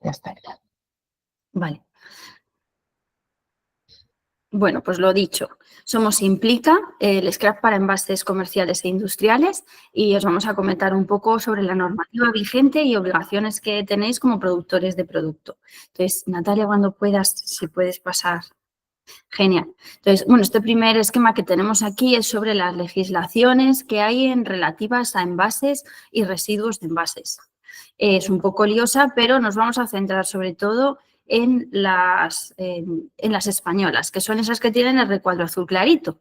Ya está. Vale. Bueno, pues lo dicho, somos Implica, el scrap para envases comerciales e industriales, y os vamos a comentar un poco sobre la normativa vigente y obligaciones que tenéis como productores de producto. Entonces, Natalia, cuando puedas, si puedes pasar. Genial. Entonces, bueno, este primer esquema que tenemos aquí es sobre las legislaciones que hay relativas a envases y residuos de envases. Es un poco liosa, pero nos vamos a centrar sobre todo en las españolas, que son esas que tienen el recuadro azul clarito.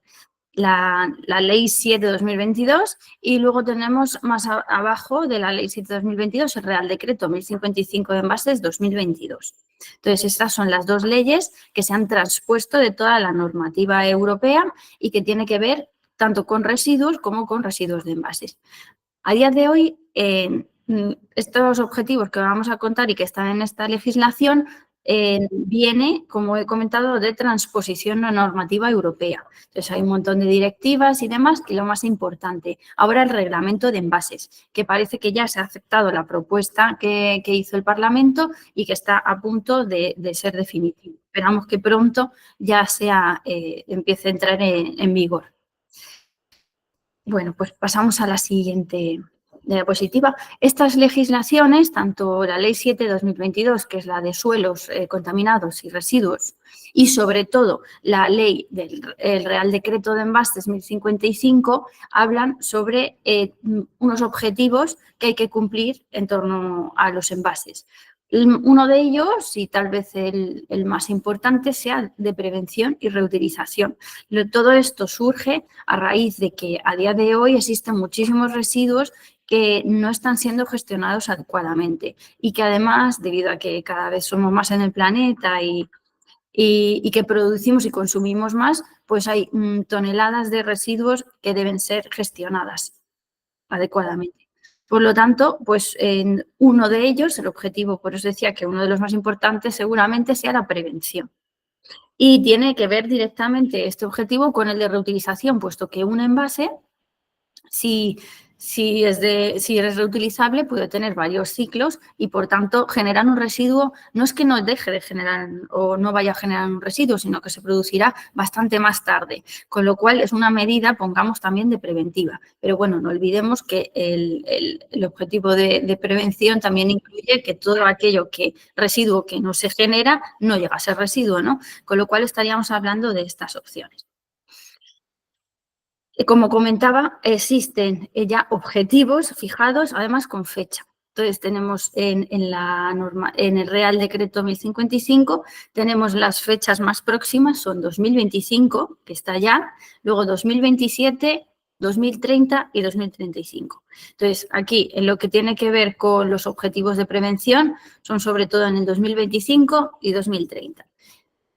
La Ley 7 de 2022 y luego tenemos más abajo de la Ley 7 de 2022 el Real Decreto 1055 de Envases 2022. Entonces, estas son las dos leyes que se han transpuesto de toda la normativa europea y que tiene que ver tanto con residuos como con residuos de envases. A día de hoy, estos objetivos que vamos a contar y que están en esta legislación viene, como he comentado, de transposición a normativa europea. Entonces, hay un montón de directivas y demás, y lo más importante, ahora el reglamento de envases, que parece que ya se ha aceptado la propuesta que hizo el Parlamento y que está a punto de ser definitivo. Esperamos que pronto ya empiece a entrar en vigor. Bueno, pues pasamos a la siguiente diapositiva. Estas legislaciones, tanto la Ley 7 de 2022, que es la de suelos contaminados y residuos, y sobre todo la Ley del Real Decreto de Envases 1055, hablan sobre unos objetivos que hay que cumplir en torno a los envases. Uno de ellos, y tal vez el más importante, sea de prevención y reutilización. Todo esto surge a raíz de que a día de hoy existen muchísimos residuos que no están siendo gestionados adecuadamente y que además, debido a que cada vez somos más en el planeta y que producimos y consumimos más, pues hay toneladas de residuos que deben ser gestionadas adecuadamente. Por lo tanto, pues uno de ellos, el objetivo, por eso decía que uno de los más importantes seguramente sea la prevención. Y tiene que ver directamente este objetivo con el de reutilización, puesto que un envase, si es reutilizable, puede tener varios ciclos y, por tanto, generar un residuo no es que no deje de generar o no vaya a generar un residuo, sino que se producirá bastante más tarde, con lo cual es una medida, pongamos, también de preventiva. Pero, bueno, no olvidemos que el objetivo de prevención también incluye que todo aquello residuo que no se genera no llega a ser residuo, ¿no? Con lo cual estaríamos hablando de estas opciones. Como comentaba, existen ya objetivos fijados, además con fecha. Entonces, tenemos en el Real Decreto 1055, tenemos las fechas más próximas, son 2025, que está ya, luego 2027, 2030 y 2035. Entonces, aquí, en lo que tiene que ver con los objetivos de prevención, son sobre todo en el 2025 y 2030.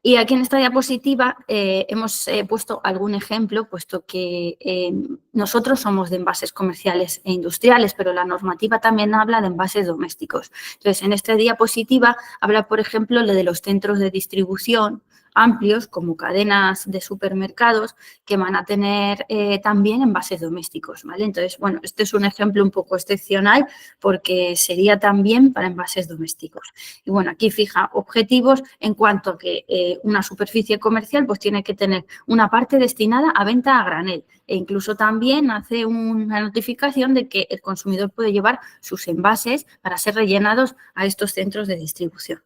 Y aquí en esta diapositiva hemos puesto algún ejemplo, puesto que nosotros somos de envases comerciales e industriales, pero la normativa también habla de envases domésticos. Entonces, en esta diapositiva habla, por ejemplo, de los centros de distribución amplios, como cadenas de supermercados, que van a tener también envases domésticos, ¿vale? Entonces, bueno, este es un ejemplo un poco excepcional porque sería también para envases domésticos. Y, bueno, aquí fija objetivos en cuanto a que una superficie comercial pues tiene que tener una parte destinada a venta a granel e incluso también hace una notificación de que el consumidor puede llevar sus envases para ser rellenados a estos centros de distribución.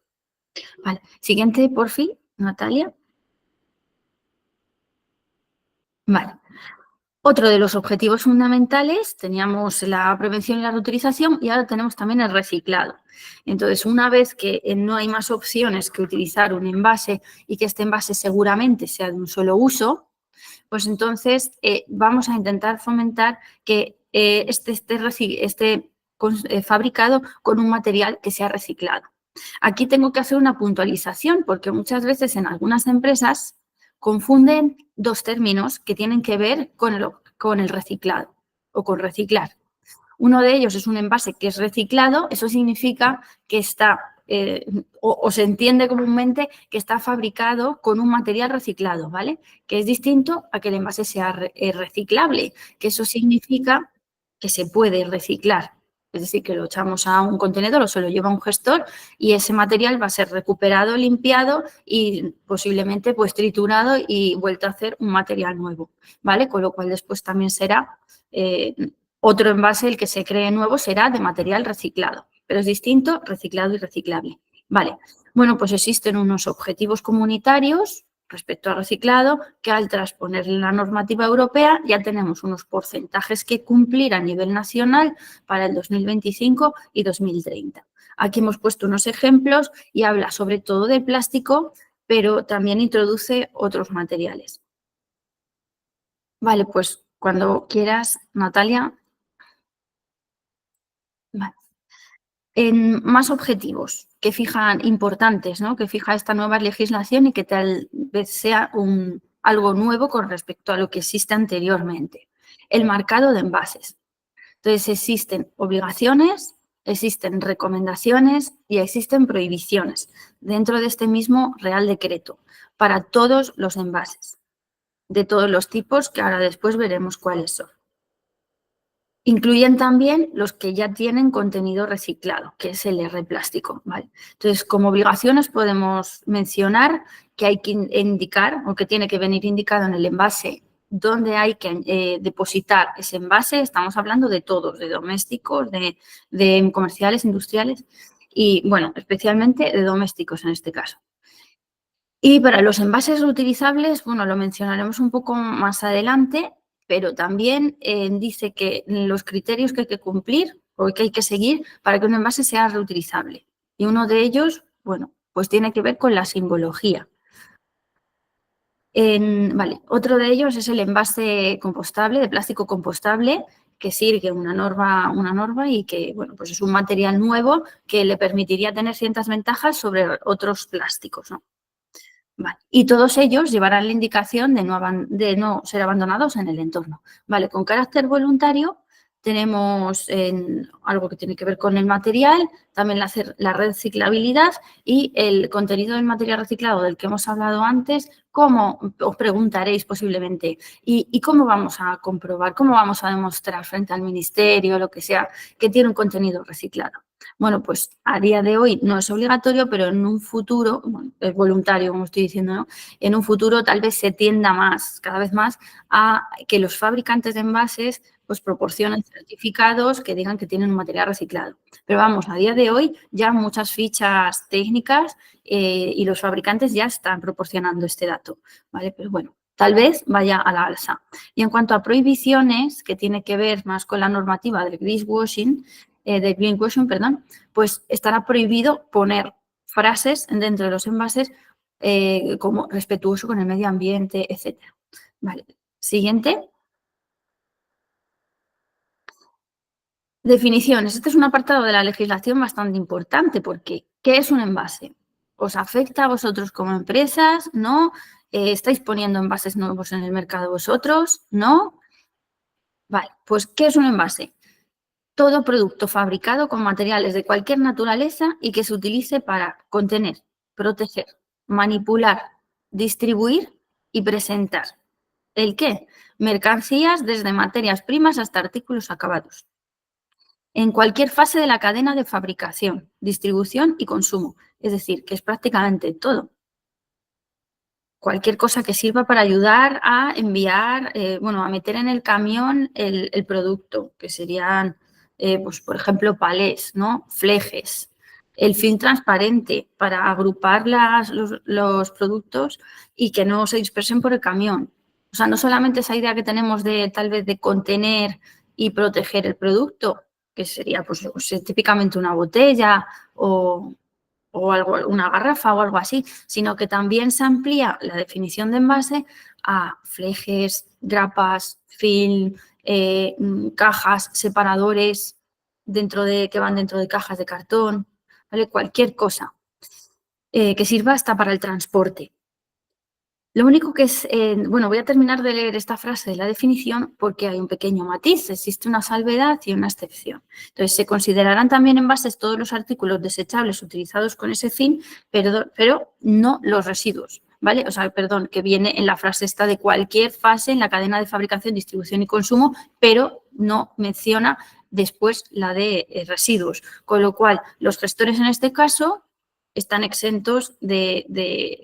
Vale. Siguiente, por fin, Natalia. Vale. Otro de los objetivos fundamentales, teníamos la prevención y la reutilización y ahora tenemos también el reciclado. Entonces, una vez que no hay más opciones que utilizar un envase y que este envase seguramente sea de un solo uso, pues entonces vamos a intentar fomentar que esté fabricado con un material que sea reciclado. Aquí tengo que hacer una puntualización porque muchas veces en algunas empresas confunden dos términos que tienen que ver con el reciclado o con reciclar. Uno de ellos es un envase que es reciclado, eso significa que está, o se entiende comúnmente que está fabricado con un material reciclado, ¿vale? Que es distinto a que el envase sea reciclable, que eso significa que se puede reciclar. Es decir, que lo echamos a un contenedor o se lo lleva un gestor y ese material va a ser recuperado, limpiado y posiblemente pues triturado y vuelto a hacer un material nuevo, ¿vale? Con lo cual después también será otro envase, el que se cree nuevo será de material reciclado, pero es distinto reciclado y reciclable. Vale, bueno, pues existen unos objetivos comunitarios respecto al reciclado, que al transponer la normativa europea ya tenemos unos porcentajes que cumplir a nivel nacional para el 2025 y 2030. Aquí hemos puesto unos ejemplos y habla sobre todo del plástico, pero también introduce otros materiales. Vale, pues cuando quieras, Natalia. Vale. En más objetivos que fijan importantes, ¿no? Que fija esta nueva legislación y que tal vez sea algo nuevo con respecto a lo que existe anteriormente. El marcado de envases. Entonces existen obligaciones, existen recomendaciones y existen prohibiciones dentro de este mismo Real Decreto para todos los envases, de todos los tipos que ahora después veremos cuáles son. Incluyen también los que ya tienen contenido reciclado, que es el R-plástico, ¿vale? Entonces, como obligaciones podemos mencionar que hay que indicar o que tiene que venir indicado en el envase dónde hay que depositar ese envase. Estamos hablando de todos, de domésticos, de comerciales, industriales y, bueno, especialmente de domésticos en este caso. Y para los envases reutilizables, bueno, lo mencionaremos un poco más adelante, pero también dice que los criterios que hay que cumplir o que hay que seguir para que un envase sea reutilizable. Y uno de ellos, bueno, pues tiene que ver con la simbología. Vale, otro de ellos es el envase compostable, de plástico compostable, que sigue una norma y que, bueno, pues es un material nuevo que le permitiría tener ciertas ventajas sobre otros plásticos, ¿no? Vale. Y todos ellos llevarán la indicación de no ser abandonados en el entorno. Vale, con carácter voluntario tenemos algo que tiene que ver con el material, también la reciclabilidad y el contenido del material reciclado del que hemos hablado antes. ¿Cómo? Os preguntaréis posiblemente. ¿Y cómo vamos a comprobar, cómo vamos a demostrar frente al ministerio, lo que sea, que tiene un contenido reciclado? Bueno, pues a día de hoy no es obligatorio, pero en un futuro, bueno, es voluntario, como estoy diciendo, ¿no? En un futuro tal vez se tienda más, cada vez más, a que los fabricantes de envases pues proporcionen certificados que digan que tienen un material reciclado. Pero vamos, a día de hoy ya muchas fichas técnicas y los fabricantes ya están proporcionando este dato, ¿vale? Pero bueno, tal vez vaya a la alza. Y en cuanto a prohibiciones, que tiene que ver más con la normativa del greenwashing, perdón, pues estará prohibido poner frases dentro de los envases como respetuoso con el medio ambiente, etc. Vale. Siguiente. Definiciones. Este es un apartado de la legislación bastante importante porque ¿qué es un envase? ¿Os afecta a vosotros como empresas? ¿No? ¿Estáis poniendo envases nuevos en el mercado vosotros? ¿No? Vale, pues ¿qué es un envase? Todo producto fabricado con materiales de cualquier naturaleza y que se utilice para contener, proteger, manipular, distribuir y presentar. ¿El qué? Mercancías desde materias primas hasta artículos acabados. En cualquier fase de la cadena de fabricación, distribución y consumo. Es decir, que es prácticamente todo. Cualquier cosa que sirva para ayudar a enviar, a meter en el camión el producto, que serían, pues, por ejemplo, palés, ¿no? Flejes. El film transparente para agrupar los productos y que no se dispersen por el camión. O sea, no solamente esa idea que tenemos de tal vez de contener y proteger el producto, que sería pues típicamente una botella o algo, una garrafa o algo así, sino que también se amplía la definición de envase a flejes, grapas, film, cajas, separadores que van dentro de cajas de cartón, ¿vale? Cualquier cosa que sirva hasta para el transporte. Lo único que es, voy a terminar de leer esta frase de la definición porque hay un pequeño matiz, existe una salvedad y una excepción. Entonces, se considerarán también envases todos los artículos desechables utilizados con ese fin, pero no los residuos, ¿vale? O sea, perdón, que viene en la frase esta de cualquier fase en la cadena de fabricación, distribución y consumo, pero no menciona después la de residuos, con lo cual los gestores en este caso están exentos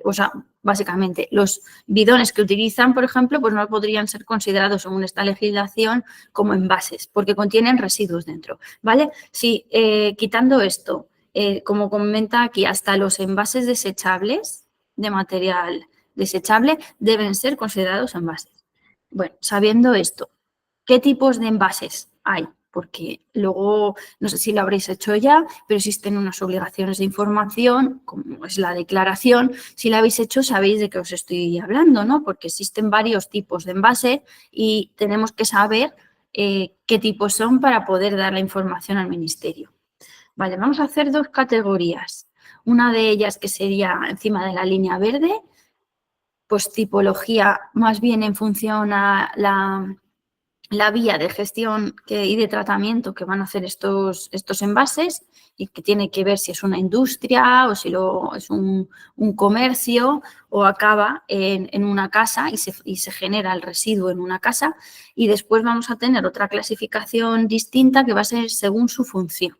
o sea, básicamente los bidones que utilizan, por ejemplo, pues no podrían ser considerados según esta legislación como envases porque contienen residuos dentro, ¿vale? Sí, quitando esto, como comenta aquí, hasta los envases desechables de material desechable deben ser considerados envases. Bueno, sabiendo esto, ¿qué tipos de envases hay? Porque luego, no sé si lo habréis hecho ya, pero existen unas obligaciones de información, como es la declaración. Si la habéis hecho, sabéis de qué os estoy hablando, ¿no? Porque existen varios tipos de envase y tenemos que saber qué tipos son para poder dar la información al ministerio. Vale, vamos a hacer dos categorías. Una de ellas que sería encima de la línea verde, pues tipología más bien en función a la vía de gestión y de tratamiento que van a hacer estos envases y que tiene que ver si es una industria o si es un comercio o acaba en una casa y se genera el residuo en una casa. Y después vamos a tener otra clasificación distinta que va a ser según su función.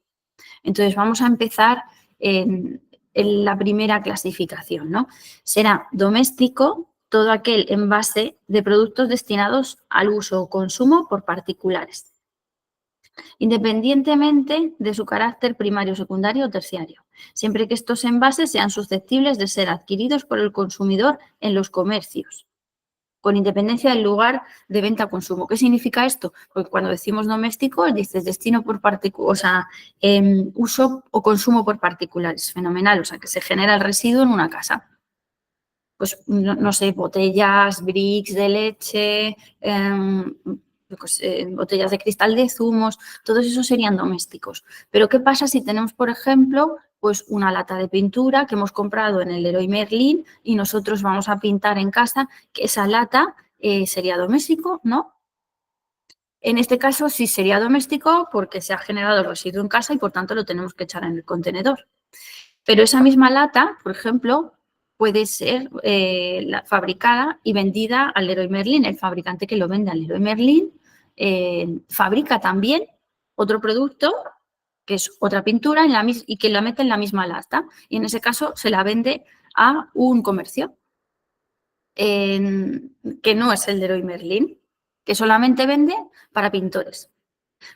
Entonces, vamos a empezar en la primera clasificación, ¿no? Será doméstico todo aquel envase de productos destinados al uso o consumo por particulares, independientemente de su carácter primario, secundario o terciario, siempre que estos envases sean susceptibles de ser adquiridos por el consumidor en los comercios, con independencia del lugar de venta a consumo. ¿Qué significa esto? Porque cuando decimos doméstico, dices destino por particular, o sea, uso o consumo por particulares, fenomenal, o sea, que se genera el residuo en una casa. Pues, no sé, botellas, bricks de leche, botellas de cristal de zumos, todos esos serían domésticos. Pero, ¿qué pasa si tenemos, por ejemplo, pues una lata de pintura que hemos comprado en el Leroy Merlin y nosotros vamos a pintar en casa, que esa lata sería doméstico, ¿no? En este caso sí sería doméstico porque se ha generado el residuo en casa y por tanto lo tenemos que echar en el contenedor. Pero esa misma lata, por ejemplo, puede ser fabricada y vendida al Leroy Merlin. El fabricante que lo vende al Leroy Merlin fabrica también otro producto que es otra pintura y que la mete en la misma lata. Y en ese caso se la vende a un comercio que no es el Leroy Merlin, que solamente vende para pintores.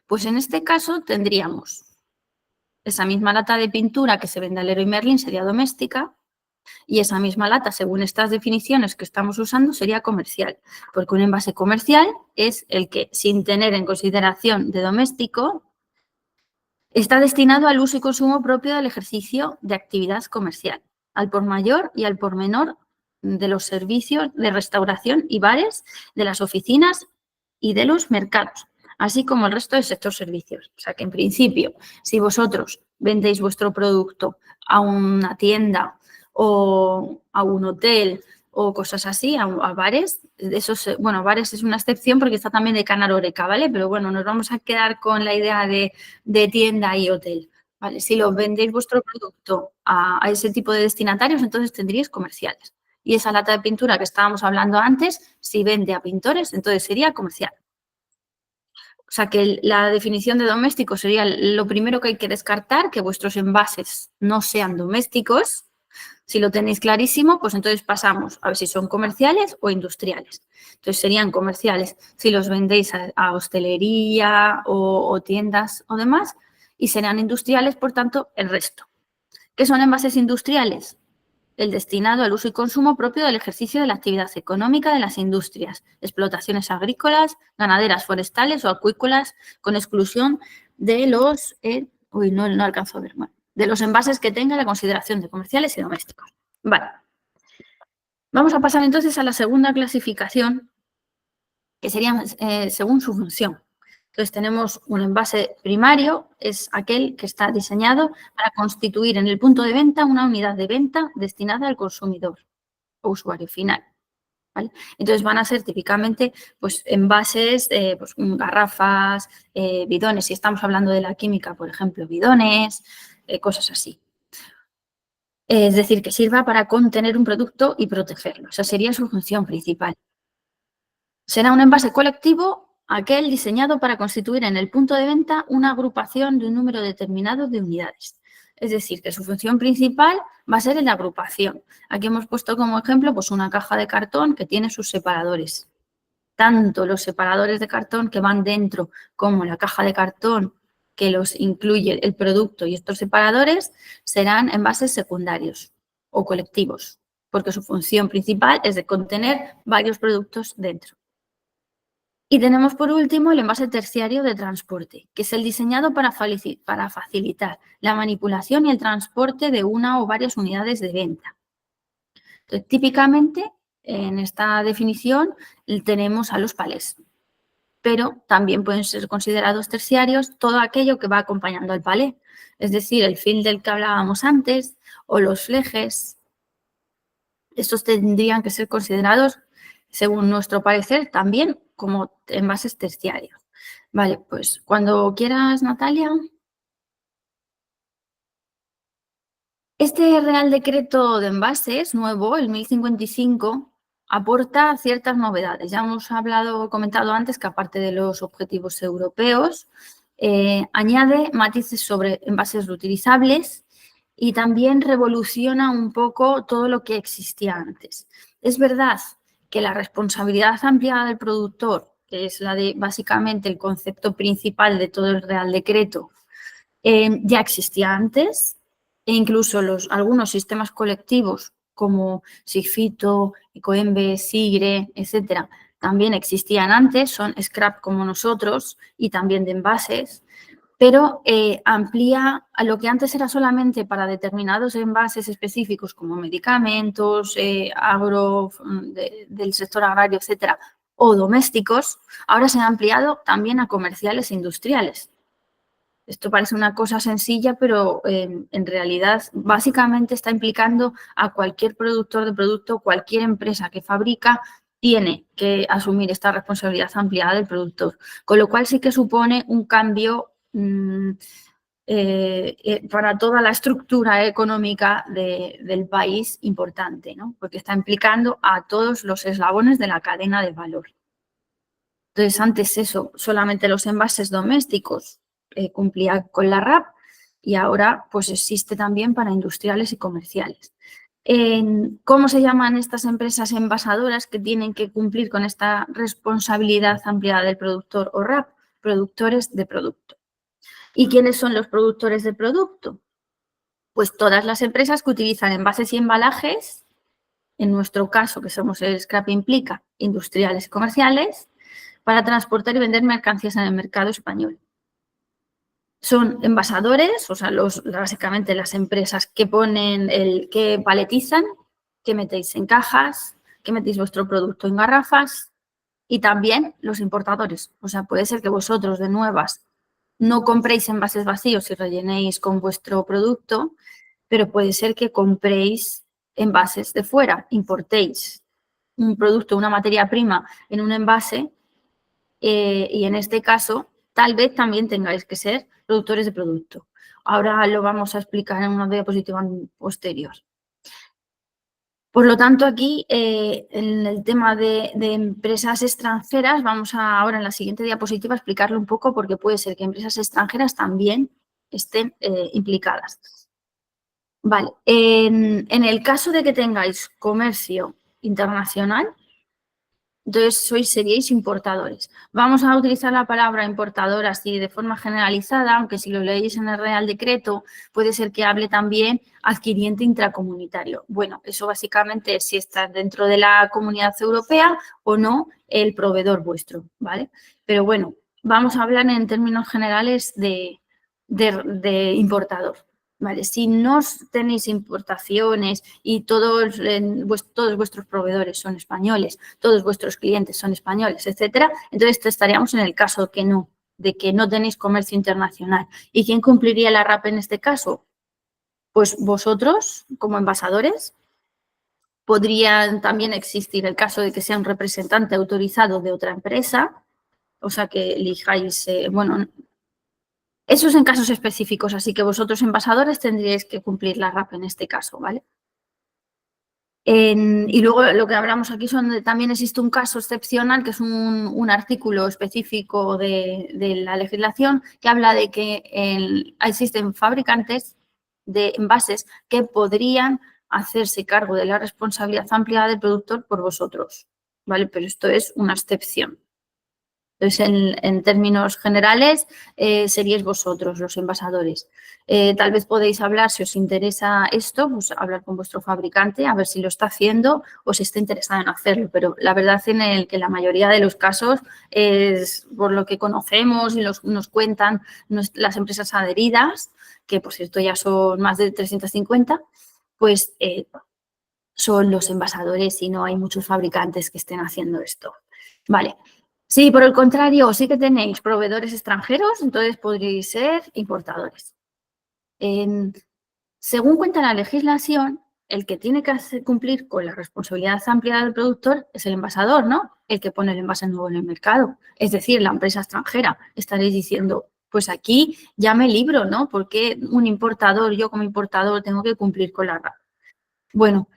Pues en este caso tendríamos esa misma lata de pintura que se vende al Leroy Merlin sería doméstica y esa misma lata, según estas definiciones que estamos usando, sería comercial, porque un envase comercial es el que, sin tener en consideración de doméstico, está destinado al uso y consumo propio del ejercicio de actividad comercial, al por mayor y al por menor de los servicios de restauración y bares, de las oficinas y de los mercados, así como el resto del sector servicios. O sea que, en principio, si vosotros vendéis vuestro producto a una tienda o a un hotel o cosas así, a bares, bueno, bares es una excepción porque está también de Canal Oreca, ¿vale? Pero bueno, nos vamos a quedar con la idea de tienda y hotel, ¿vale? Si lo vendéis vuestro producto a ese tipo de destinatarios, entonces tendríais comerciales. Y esa lata de pintura que estábamos hablando antes, si vende a pintores, entonces sería comercial. O sea, que la definición de doméstico sería lo primero que hay que descartar, que vuestros envases no sean domésticos. Si lo tenéis clarísimo, pues entonces pasamos a ver si son comerciales o industriales. Entonces serían comerciales si los vendéis a hostelería o tiendas o demás, y serán industriales, por tanto, el resto. ¿Qué son envases industriales? El destinado al uso y consumo propio del ejercicio de la actividad económica de las industrias, explotaciones agrícolas, ganaderas, forestales o acuícolas, con exclusión de los, no alcanzo a ver, bueno, de los envases que tenga la consideración de comerciales y domésticos. Vale. Vamos a pasar entonces a la segunda clasificación, que sería según su función. Entonces, tenemos un envase primario, es aquel que está diseñado para constituir en el punto de venta una unidad de venta destinada al consumidor o usuario final, ¿vale? Entonces, van a ser típicamente pues, envases, pues, garrafas, bidones, si estamos hablando de la química, por ejemplo, bidones, cosas así. Es decir, que sirva para contener un producto y protegerlo. Esa sería su función principal. Será un envase colectivo aquel diseñado para constituir en el punto de venta una agrupación de un número determinado de unidades. Es decir, que su función principal va a ser en la agrupación. Aquí hemos puesto como ejemplo pues una caja de cartón que tiene sus separadores. Tanto los separadores de cartón que van dentro como la caja de cartón que los incluye el producto y estos separadores serán envases secundarios o colectivos, porque su función principal es de contener varios productos dentro. Y tenemos por último el envase terciario de transporte, que es el diseñado para facilitar la manipulación y el transporte de una o varias unidades de venta. Entonces, típicamente, en esta definición tenemos a los palés, pero también pueden ser considerados terciarios todo aquello que va acompañando al palé, es decir, el fil del que hablábamos antes o los flejes. Estos tendrían que ser considerados, según nuestro parecer, también como envases terciarios. Vale, pues cuando quieras, Natalia. Este Real Decreto de Envases nuevo, el 1055, aporta ciertas novedades. Ya hemos comentado antes que aparte de los objetivos europeos, añade matices sobre envases reutilizables y también revoluciona un poco todo lo que existía antes. Es verdad que la responsabilidad ampliada del productor, que es la de básicamente el concepto principal de todo el Real Decreto, ya existía antes e incluso algunos sistemas colectivos como Sigfito, Ecoembes, Sigre, etcétera, también existían antes, son scrap como nosotros y también de envases, pero amplía a lo que antes era solamente para determinados envases específicos como medicamentos, del sector agrario, etcétera, o domésticos, ahora se ha ampliado también a comerciales e industriales. Esto parece una cosa sencilla, pero en realidad básicamente está implicando a cualquier productor de producto, cualquier empresa que fabrica, tiene que asumir esta responsabilidad ampliada del productor, con lo cual sí que supone un cambio para toda la estructura económica del país importante, ¿no? Porque está implicando a todos los eslabones de la cadena de valor. Entonces, antes eso, solamente los envases domésticos cumplía con la RAP y ahora pues existe también para industriales y comerciales. ¿Cómo se llaman estas empresas envasadoras que tienen que cumplir con esta responsabilidad ampliada del productor o RAP? Productores de producto. ¿Y quiénes son los productores de producto? Pues todas las empresas que utilizan envases y embalajes, en nuestro caso, que somos el Scrap Implica, industriales y comerciales, para transportar y vender mercancías en el mercado español. Son envasadores, o sea, básicamente las empresas que que paletizan, que metéis en cajas, que metéis vuestro producto en garrafas y también los importadores. O sea, puede ser que vosotros de nuevas no compréis envases vacíos y rellenéis con vuestro producto, pero puede ser que compréis envases de fuera, importéis un producto, una materia prima en un envase y en este caso tal vez también tengáis que ser productores de producto. Ahora lo vamos a explicar en una diapositiva posterior. Por lo tanto, aquí en el tema de empresas extranjeras, vamos ahora en la siguiente diapositiva a explicarlo un poco porque puede ser que empresas extranjeras también estén implicadas. Vale, en el caso de que tengáis comercio internacional, entonces seríais importadores. Vamos a utilizar la palabra importador así de forma generalizada, aunque si lo leéis en el Real Decreto puede ser que hable también adquiriente intracomunitario. Bueno, eso básicamente es si está dentro de la Comunidad Europea o no el proveedor vuestro, ¿vale? Pero bueno, vamos a hablar en términos generales de importador. Vale, si no tenéis importaciones y todos vuestros proveedores son españoles, todos vuestros clientes son españoles, etcétera, entonces estaríamos en el caso de que no tenéis comercio internacional. ¿Y quién cumpliría la RAP en este caso? Pues vosotros, como envasadores. Podría también existir el caso de que sea un representante autorizado de otra empresa, o sea que elijáis, bueno, eso es en casos específicos, así que vosotros envasadores tendríais que cumplir la RAP en este caso, ¿vale? Y luego lo que hablamos aquí también existe un caso excepcional, que es un artículo específico de la legislación que habla de que existen fabricantes de envases que podrían hacerse cargo de la responsabilidad ampliada del productor por vosotros, ¿vale? Pero esto es una excepción. Entonces, en términos generales, seríais vosotros los envasadores. Tal vez podéis hablar, si os interesa esto, pues hablar con vuestro fabricante, a ver si lo está haciendo o si está interesado en hacerlo. Pero la verdad que la mayoría de los casos, es por lo que conocemos y nos cuentan las empresas adheridas, que por cierto ya son más de 350, pues son los envasadores y no hay muchos fabricantes que estén haciendo esto. Vale. Si por el contrario sí que tenéis proveedores extranjeros, entonces podréis ser importadores. Según cuenta la legislación, el que tiene que cumplir con la responsabilidad ampliada del productor es el envasador, ¿no? El que pone el envase nuevo en el mercado, es decir, la empresa extranjera. Estaréis diciendo, pues aquí ya me libro, ¿no? ¿Por qué un importador, yo como importador, tengo que cumplir con la RAP? Bueno,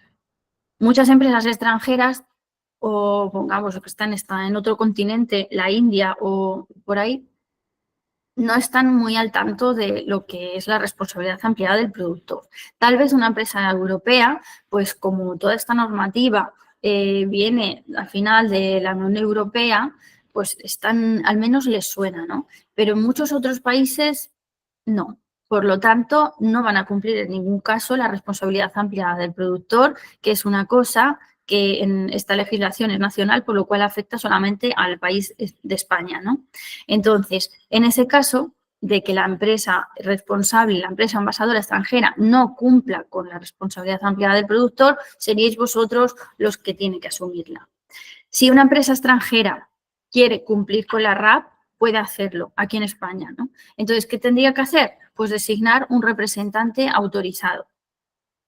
muchas empresas extranjeras, o pongamos que están en otro continente, la India o por ahí, no están muy al tanto de lo que es la responsabilidad ampliada del productor. Tal vez una empresa europea, pues como toda esta normativa viene al final de la Unión Europea, pues al menos les suena, ¿no? Pero en muchos otros países no. Por lo tanto, no van a cumplir en ningún caso la responsabilidad ampliada del productor, que es una cosa que en esta legislación es nacional, por lo cual afecta solamente al país de España, ¿no? Entonces, en ese caso de que la empresa responsable, la empresa envasadora extranjera, no cumpla con la responsabilidad ampliada del productor, seríais vosotros los que tienen que asumirla. Si una empresa extranjera quiere cumplir con la RAP, puede hacerlo aquí en España, ¿no? Entonces, ¿qué tendría que hacer? Pues designar un representante autorizado.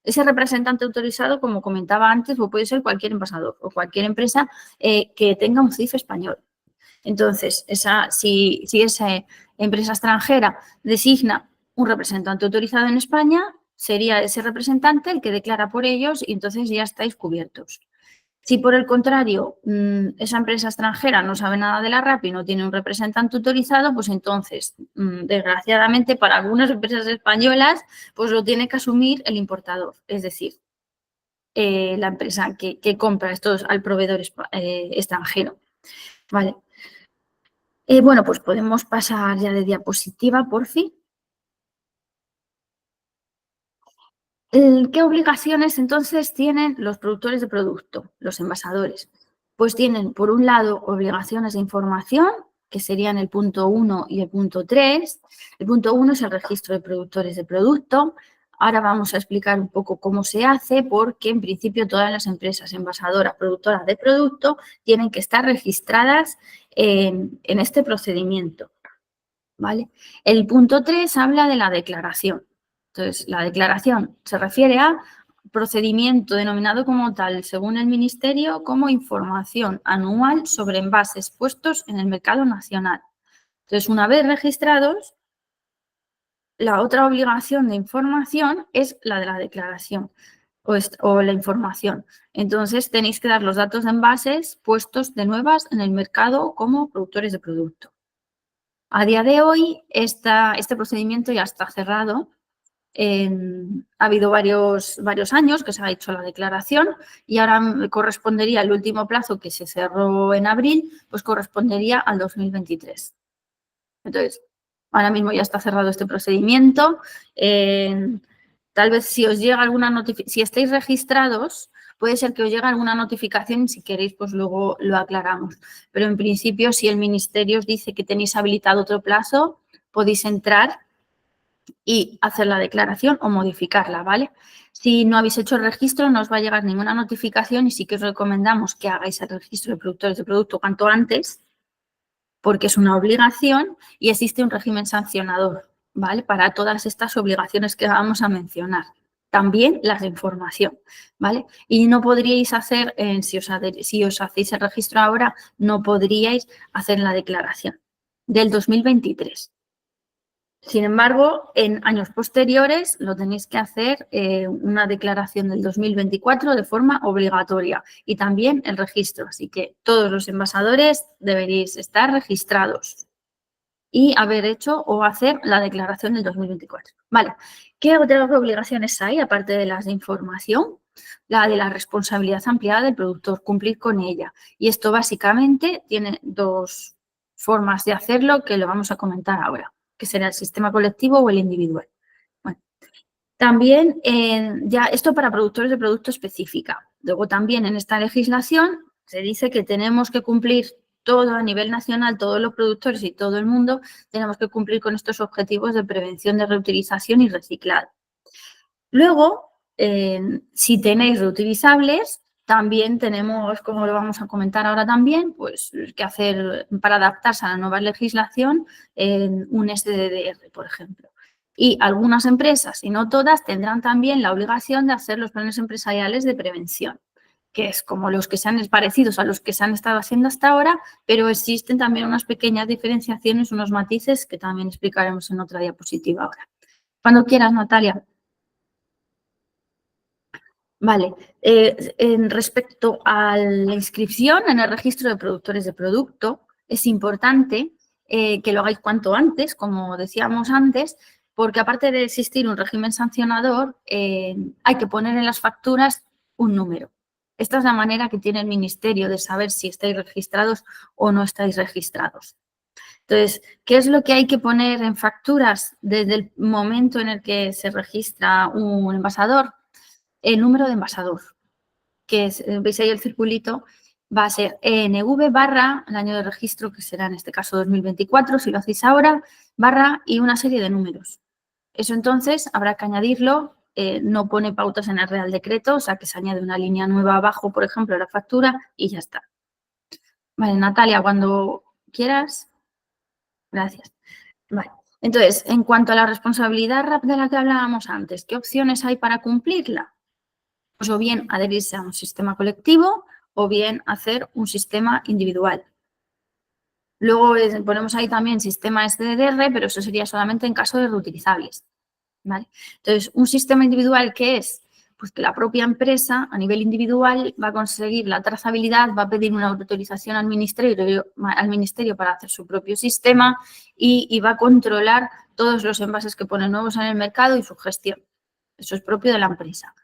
Ese representante autorizado, como comentaba antes, puede ser cualquier envasador o cualquier empresa que tenga un CIF español. Entonces, si esa empresa extranjera designa un representante autorizado en España, sería ese representante el que declara por ellos y entonces ya estáis cubiertos. Si por el contrario esa empresa extranjera no sabe nada de la RAP y no tiene un representante autorizado, pues entonces, desgraciadamente para algunas empresas españolas, pues lo tiene que asumir el importador, es decir, la empresa que compra estos al proveedor extranjero. Vale. Bueno, pues podemos pasar ya de diapositiva, por fin. ¿Qué obligaciones entonces tienen los productores de producto, los envasadores? Pues tienen, por un lado, obligaciones de información, que serían el punto 1 y el punto 3. El punto 1 es el registro de productores de producto. Ahora vamos a explicar un poco cómo se hace, porque en principio todas las empresas envasadoras, productoras de producto, tienen que estar registradas en este procedimiento, ¿vale? El punto 3 habla de la declaración. Entonces, la declaración se refiere a procedimiento denominado como tal, según el Ministerio, como información anual sobre envases puestos en el mercado nacional. Entonces, una vez registrados, la otra obligación de información es la de la declaración o la información. Entonces, tenéis que dar los datos de envases puestos de nuevas en el mercado como productores de producto. A día de hoy, este procedimiento ya está cerrado. Ha habido varios años que se ha hecho la declaración y ahora correspondería el último plazo que se cerró en abril, pues correspondería al 2023. Entonces, ahora mismo ya está cerrado este procedimiento. Tal vez si os llega alguna notificación, si estáis registrados, puede ser que os llegue alguna notificación y si queréis, pues luego lo aclaramos. Pero en principio, si el Ministerio os dice que tenéis habilitado otro plazo, podéis entrar y hacer la declaración o modificarla, ¿vale? Si no habéis hecho el registro, no os va a llegar ninguna notificación y sí que os recomendamos que hagáis el registro de productores de producto cuanto antes, porque es una obligación y existe un régimen sancionador, ¿vale? Para todas estas obligaciones que vamos a mencionar. También las de información, ¿vale? Y no podríais hacer, si os hacéis el registro ahora, no podríais hacer la declaración del 2023. Sin embargo, en años posteriores lo tenéis que hacer una declaración del 2024 de forma obligatoria y también el registro. Así que todos los envasadores deberéis estar registrados y haber hecho o hacer la declaración del 2024. Vale, ¿qué otras obligaciones hay aparte de las de información? La de la responsabilidad ampliada del productor, cumplir con ella. Y esto básicamente tiene dos formas de hacerlo que lo vamos a comentar ahora, que será el sistema colectivo o el individual. Bueno, también ya esto para productores de producto específica. Luego también en esta legislación se dice que tenemos que cumplir todo a nivel nacional, todos los productores y todo el mundo tenemos que cumplir con estos objetivos de prevención de reutilización y reciclado. Luego, si tenéis reutilizables, también tenemos, como lo vamos a comentar ahora también, pues que hacer para adaptarse a la nueva legislación un SDDR, por ejemplo. Y algunas empresas, y no todas, tendrán también la obligación de hacer los planes empresariales de prevención, que es como los que se han parecidos a los que se han estado haciendo hasta ahora, pero existen también unas pequeñas diferenciaciones, unos matices que también explicaremos en otra diapositiva ahora. Cuando quieras, Natalia. Vale, en respecto a la inscripción en el registro de productores de producto, es importante que lo hagáis cuanto antes, como decíamos antes, porque aparte de existir un régimen sancionador, hay que poner en las facturas un número. Esta es la manera que tiene el Ministerio de saber si estáis registrados o no estáis registrados. Entonces, ¿qué es lo que hay que poner en facturas desde el momento en el que se registra un envasador? El número de envasador, que es, veis ahí el circulito, va a ser ENV barra, el año de registro, que será en este caso 2024, si lo hacéis ahora, barra y una serie de números. Eso entonces habrá que añadirlo, no pone pautas en el Real Decreto, o sea que se añade una línea nueva abajo, por ejemplo, de la factura y ya está. Vale, Natalia, cuando quieras. Gracias. Vale. Entonces, en cuanto a la responsabilidad RAP de la que hablábamos antes, ¿qué opciones hay para cumplirla? Pues o bien adherirse a un sistema colectivo o bien hacer un sistema individual. Luego ponemos ahí también sistema SDR, pero eso sería solamente en caso de reutilizables. ¿Vale? Entonces, un sistema individual, ¿qué es? Pues que la propia empresa, a nivel individual, va a conseguir la trazabilidad, va a pedir una autorización al ministerio para hacer su propio sistema y va a controlar todos los envases que ponen nuevos en el mercado y su gestión. Eso es propio de la empresa.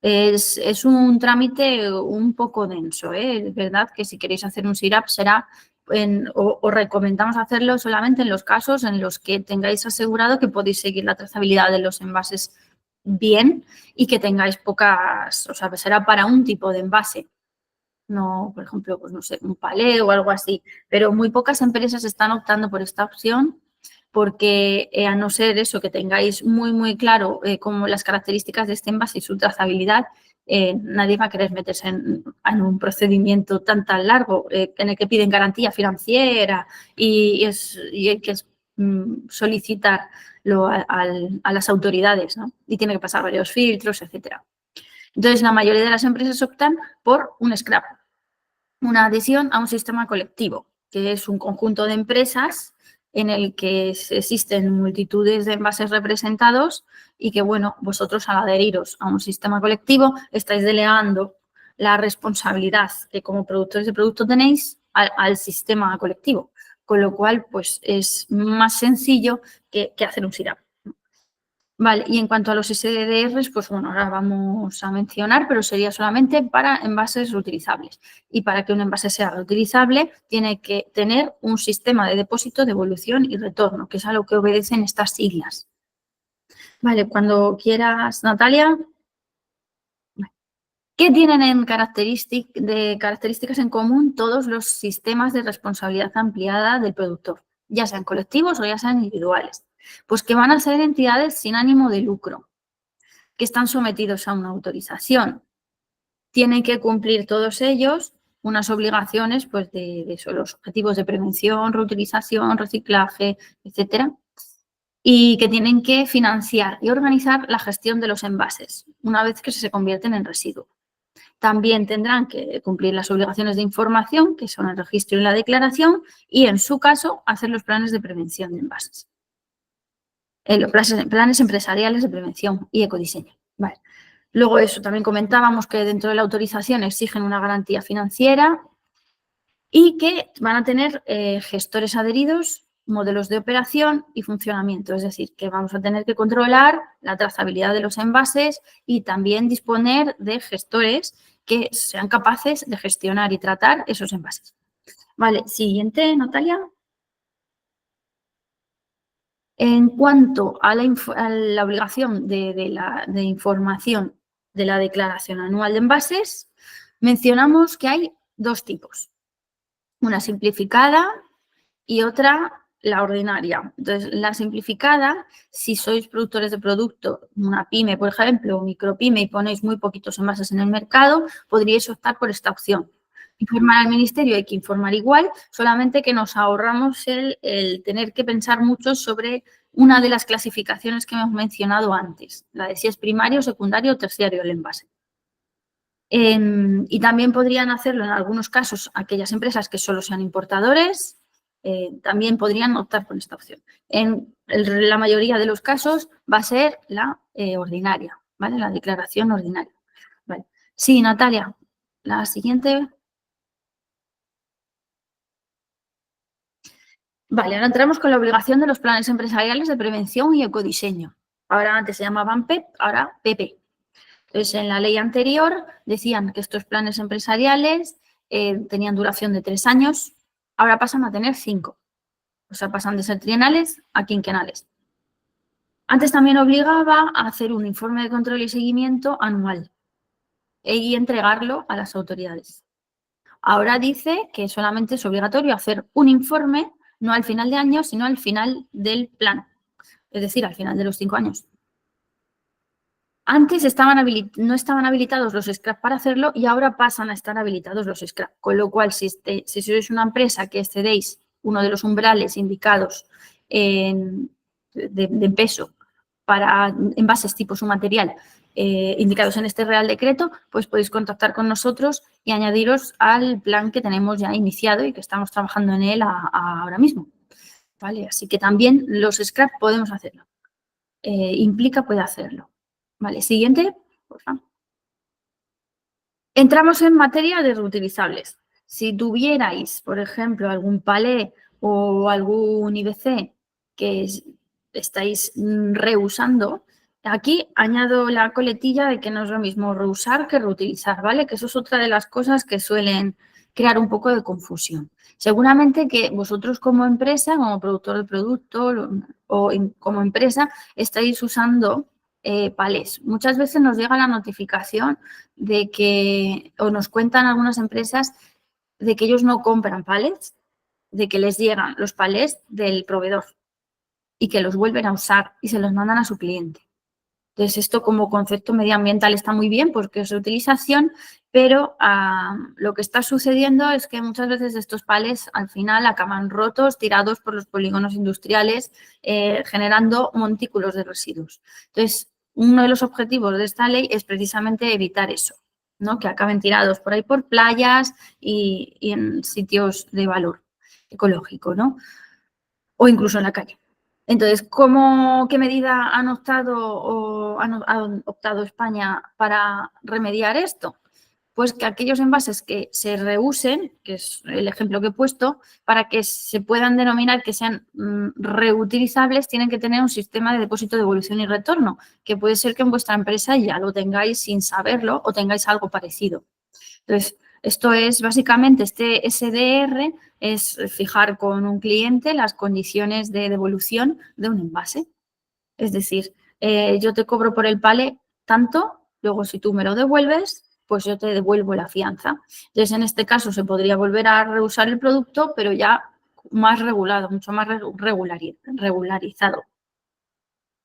Es un trámite un poco denso, ¿eh? Es verdad que si queréis hacer un SIRAP será, os recomendamos hacerlo solamente en los casos en los que tengáis asegurado que podéis seguir la trazabilidad de los envases bien y que tengáis pocas, o sea, será para un tipo de envase. No, por ejemplo, pues no sé, un palé o algo así, pero muy pocas empresas están optando por esta opción porque a no ser eso, que tengáis muy claro como las características de este envase y su trazabilidad, nadie va a querer meterse en un procedimiento tan largo en el que piden garantía financiera y hay que solicitarlo a las autoridades, ¿no? Y tiene que pasar varios filtros, etcétera. Entonces, la mayoría de las empresas optan por un scrap, una adhesión a un sistema colectivo, que es un conjunto de empresas en el que existen multitudes de envases representados y que, bueno, vosotros al adheriros a un sistema colectivo estáis delegando la responsabilidad que como productores de producto tenéis al sistema colectivo, con lo cual, pues, es más sencillo que hacer un SIRAP. Vale, y en cuanto a los SDRs, pues bueno, ahora vamos a mencionar, pero sería solamente para envases reutilizables. Y para que un envase sea reutilizable, tiene que tener un sistema de depósito, devolución y retorno, que es a lo que obedecen estas siglas. Vale, cuando quieras, Natalia. ¿Qué tienen en características en común todos los sistemas de responsabilidad ampliada del productor, ya sean colectivos o ya sean individuales? Pues que van a ser entidades sin ánimo de lucro, que están sometidos a una autorización. Tienen que cumplir todos ellos unas obligaciones pues, de eso, los objetivos de prevención, reutilización, reciclaje, etcétera, y que tienen que financiar y organizar la gestión de los envases una vez que se convierten en residuo. También tendrán que cumplir las obligaciones de información, que son el registro y la declaración, y en su caso hacer los planes de prevención de envases. Los planes empresariales de prevención y ecodiseño. Vale. Luego eso, también comentábamos que dentro de la autorización exigen una garantía financiera y que van a tener gestores adheridos, modelos de operación y funcionamiento. Es decir, que vamos a tener que controlar la trazabilidad de los envases y también disponer de gestores que sean capaces de gestionar y tratar esos envases. Vale, siguiente, Natalia. En cuanto a la obligación de información de la declaración anual de envases, mencionamos que hay dos tipos, una simplificada y otra la ordinaria. Entonces, la simplificada, si sois productores de producto, una pyme, por ejemplo, o micropyme y ponéis muy poquitos envases en el mercado, podríais optar por esta opción. Informar al ministerio hay que informar igual, solamente que nos ahorramos el tener que pensar mucho sobre una de las clasificaciones que hemos mencionado antes, la de si es primario, secundario o terciario el envase. Y también podrían hacerlo en algunos casos aquellas empresas que solo sean importadores, también podrían optar por esta opción. En la mayoría de los casos va a ser la ordinaria, ¿vale? La declaración ordinaria. Vale. Sí, Natalia, la siguiente. Vale, ahora entramos con la obligación de los planes empresariales de prevención y ecodiseño. Ahora antes se llamaban PEP, ahora PP. Entonces, en la ley anterior decían que estos planes empresariales tenían duración de 3 años, ahora pasan a tener 5. O sea, pasan de ser trienales a quinquenales. Antes también obligaba a hacer un informe de control y seguimiento anual y entregarlo a las autoridades. Ahora dice que solamente es obligatorio hacer un informe, no al final de año, sino al final del plan, es decir, al final de los 5 años. Antes no estaban habilitados los scrap para hacerlo y ahora pasan a estar habilitados los scrap. Con lo cual, si sois una empresa que excedéis uno de los umbrales indicados de peso para envases tipo su material indicados en este Real Decreto, pues podéis contactar con nosotros y añadiros al plan que tenemos ya iniciado y que estamos trabajando en él ahora mismo. ¿Vale? Así que también los scrap podemos hacerlo. Implica puede hacerlo. Vale, siguiente, por favor. Entramos en materia de reutilizables. Si tuvierais, por ejemplo, algún palé o algún IBC que estáis reusando, aquí añado la coletilla de que no es lo mismo reusar que reutilizar, ¿vale? Que eso es otra de las cosas que suelen crear un poco de confusión. Seguramente que vosotros como empresa, como productor de producto o como empresa, estáis usando palés. Muchas veces nos llega la notificación de que, o nos cuentan algunas empresas, de que ellos no compran palets, de que les llegan los palets del proveedor y que los vuelven a usar y se los mandan a su cliente. Entonces, esto como concepto medioambiental está muy bien porque es reutilización, pero lo que está sucediendo es que muchas veces estos palets al final acaban rotos, tirados por los polígonos industriales, generando montículos de residuos. Entonces, uno de los objetivos de esta ley es precisamente evitar eso, ¿no? Que acaben tirados por ahí por playas y en sitios de valor ecológico, ¿no? O incluso en la calle. Entonces, ¿qué medida han optado España para remediar esto? Pues que aquellos envases que se reusen, que es el ejemplo que he puesto, para que se puedan denominar que sean reutilizables, tienen que tener un sistema de depósito, devolución y retorno, que puede ser que en vuestra empresa ya lo tengáis sin saberlo o tengáis algo parecido. Entonces, esto es básicamente este SDR, es fijar con un cliente las condiciones de devolución de un envase. Es decir, yo te cobro por el palé tanto, luego si tú me lo devuelves, pues yo te devuelvo la fianza. Entonces, en este caso se podría volver a reusar el producto, pero ya más regulado, mucho más regularizado.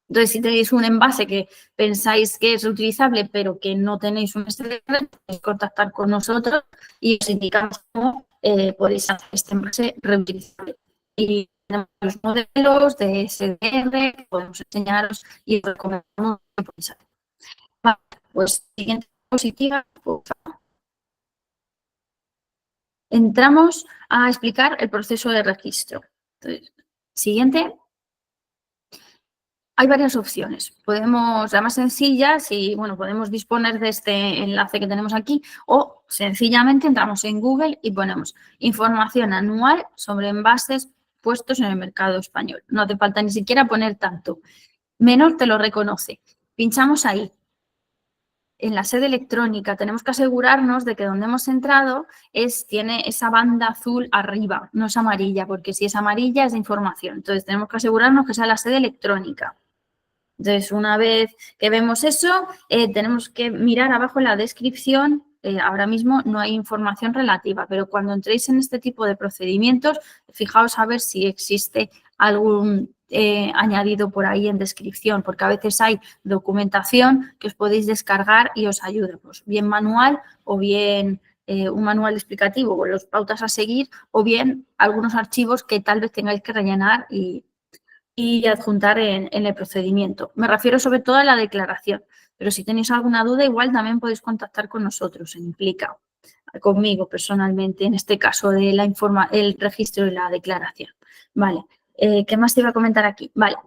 Entonces, si tenéis un envase que pensáis que es reutilizable, pero que no tenéis un SDR, podéis contactar con nosotros y os indicamos cómo podéis hacer este envase reutilizable. Y tenemos los modelos de SDR, podemos enseñaros y os recomendamos que podéis hacer. Vale, pues siguiente diapositiva, por favor. Entramos a explicar el proceso de registro. Entonces, siguiente. Hay varias opciones. Podemos, la más sencilla, si, bueno, podemos disponer de este enlace que tenemos aquí o sencillamente entramos en Google y ponemos información anual sobre envases puestos en el mercado español. No hace falta ni siquiera poner tanto. Menor te lo reconoce. Pinchamos ahí. En la sede electrónica tenemos que asegurarnos de que donde hemos entrado tiene esa banda azul arriba, no es amarilla, porque si es amarilla es de información. Entonces tenemos que asegurarnos que sea la sede electrónica. Entonces, una vez que vemos eso, tenemos que mirar abajo en la descripción. Ahora mismo no hay información relativa, pero cuando entréis en este tipo de procedimientos, fijaos a ver si existe algún añadido por ahí en descripción, porque a veces hay documentación que os podéis descargar y os ayuda, pues bien manual o bien un manual explicativo con las pautas a seguir o bien algunos archivos que tal vez tengáis que rellenar y adjuntar en el procedimiento. Me refiero sobre todo a la declaración, pero si tenéis alguna duda, igual también podéis contactar con nosotros, en Implica, conmigo personalmente, en este caso de el registro y la declaración. Vale, ¿qué más te iba a comentar aquí? Vale,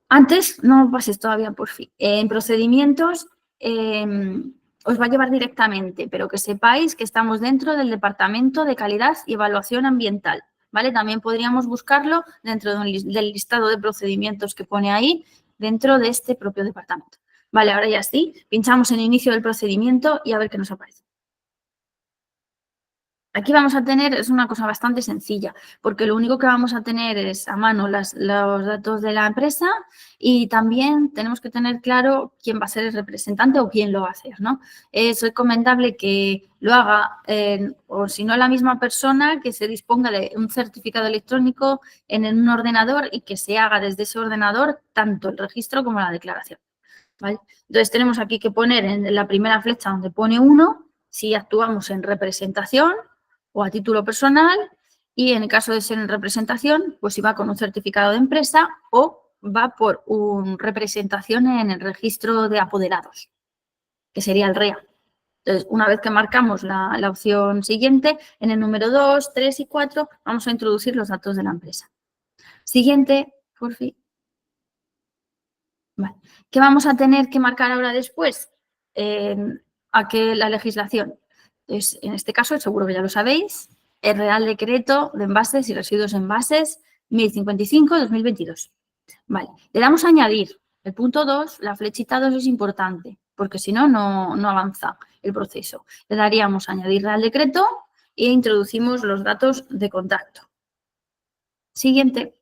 antes, no pases todavía por fin, en procedimientos os va a llevar directamente, pero que sepáis que estamos dentro del Departamento de Calidad y Evaluación Ambiental. ¿Vale? También podríamos buscarlo dentro del listado de procedimientos que pone ahí, dentro de este propio departamento. Vale, ahora ya sí, pinchamos en inicio del procedimiento y a ver qué nos aparece. Aquí vamos a tener, es una cosa bastante sencilla, porque lo único que vamos a tener es a mano los datos de la empresa y también tenemos que tener claro quién va a ser el representante o quién lo va a hacer, ¿no? Es recomendable que lo haga, o si no la misma persona, que se disponga de un certificado electrónico en un ordenador y que se haga desde ese ordenador tanto el registro como la declaración, ¿vale? Entonces tenemos aquí que poner en la primera flecha donde pone 1, si actuamos en representación o a título personal y en el caso de ser en representación, pues si va con un certificado de empresa o va por una representación en el registro de apoderados, que sería el REA. Entonces, una vez que marcamos la opción siguiente, en el número 2, 3 y 4 vamos a introducir los datos de la empresa. Siguiente, por fin. Vale. ¿Qué vamos a tener que marcar ahora después? La legislación. Entonces, en este caso, seguro que ya lo sabéis, el Real Decreto de Envases y Residuos Envases 1055-2022. Vale, le damos a añadir. El punto 2, la flechita 2 es importante, porque si no, no avanza el proceso. Le daríamos a añadir Real Decreto e introducimos los datos de contacto. Siguiente.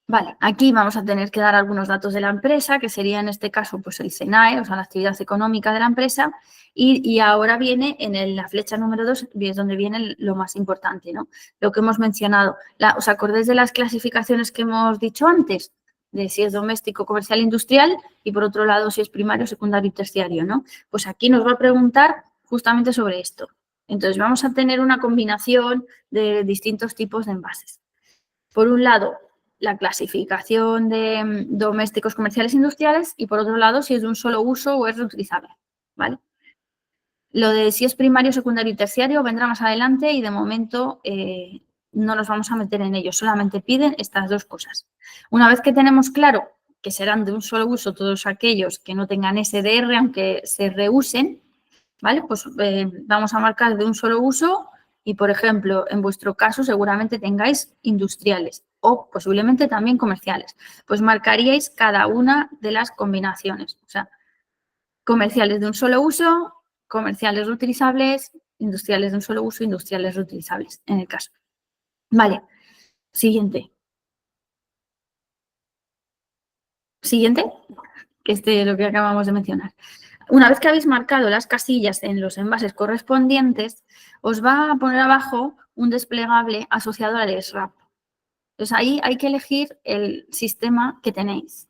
Vale, aquí vamos a tener que dar algunos datos de la empresa, que sería en este caso pues el SENAE, o sea, la actividad económica de la empresa, y ahora viene en la flecha número 2, es donde viene lo más importante, ¿no? Lo que hemos mencionado. ¿Os acordáis de las clasificaciones que hemos dicho antes? De si es doméstico, comercial, industrial, y por otro lado si es primario, secundario y terciario, ¿no? Pues aquí nos va a preguntar justamente sobre esto. Entonces vamos a tener una combinación de distintos tipos de envases. Por un lado, la clasificación de domésticos, comerciales e industriales y, por otro lado, si es de un solo uso o es reutilizable, ¿vale? Lo de si es primario, secundario y terciario vendrá más adelante y, de momento, no nos vamos a meter en ello. Solamente piden estas dos cosas. Una vez que tenemos claro que serán de un solo uso todos aquellos que no tengan SDR, aunque se reusen, ¿vale? Pues vamos a marcar de un solo uso y, por ejemplo, en vuestro caso seguramente tengáis industriales o posiblemente también comerciales. Pues marcaríais cada una de las combinaciones. O sea, comerciales de un solo uso, comerciales reutilizables, industriales de un solo uso, industriales reutilizables, en el caso. Vale, siguiente. Siguiente, que es lo que acabamos de mencionar. Una vez que habéis marcado las casillas en los envases correspondientes, os va a poner abajo un desplegable asociado al SRAP. Entonces, ahí hay que elegir el sistema que tenéis.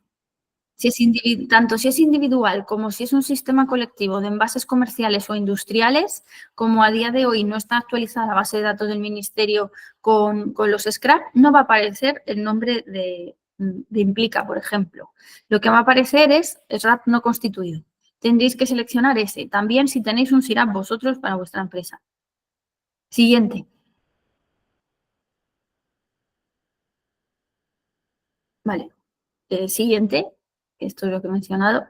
Tanto si es individual como si es un sistema colectivo de envases comerciales o industriales, como a día de hoy no está actualizada la base de datos del Ministerio con los SCRAP, no va a aparecer el nombre de Implica, por ejemplo. Lo que va a aparecer es SRAP no constituido. Tendréis que seleccionar ese. También si tenéis un SIRAP vosotros para vuestra empresa. Siguiente. Vale. Siguiente, esto es lo que he mencionado.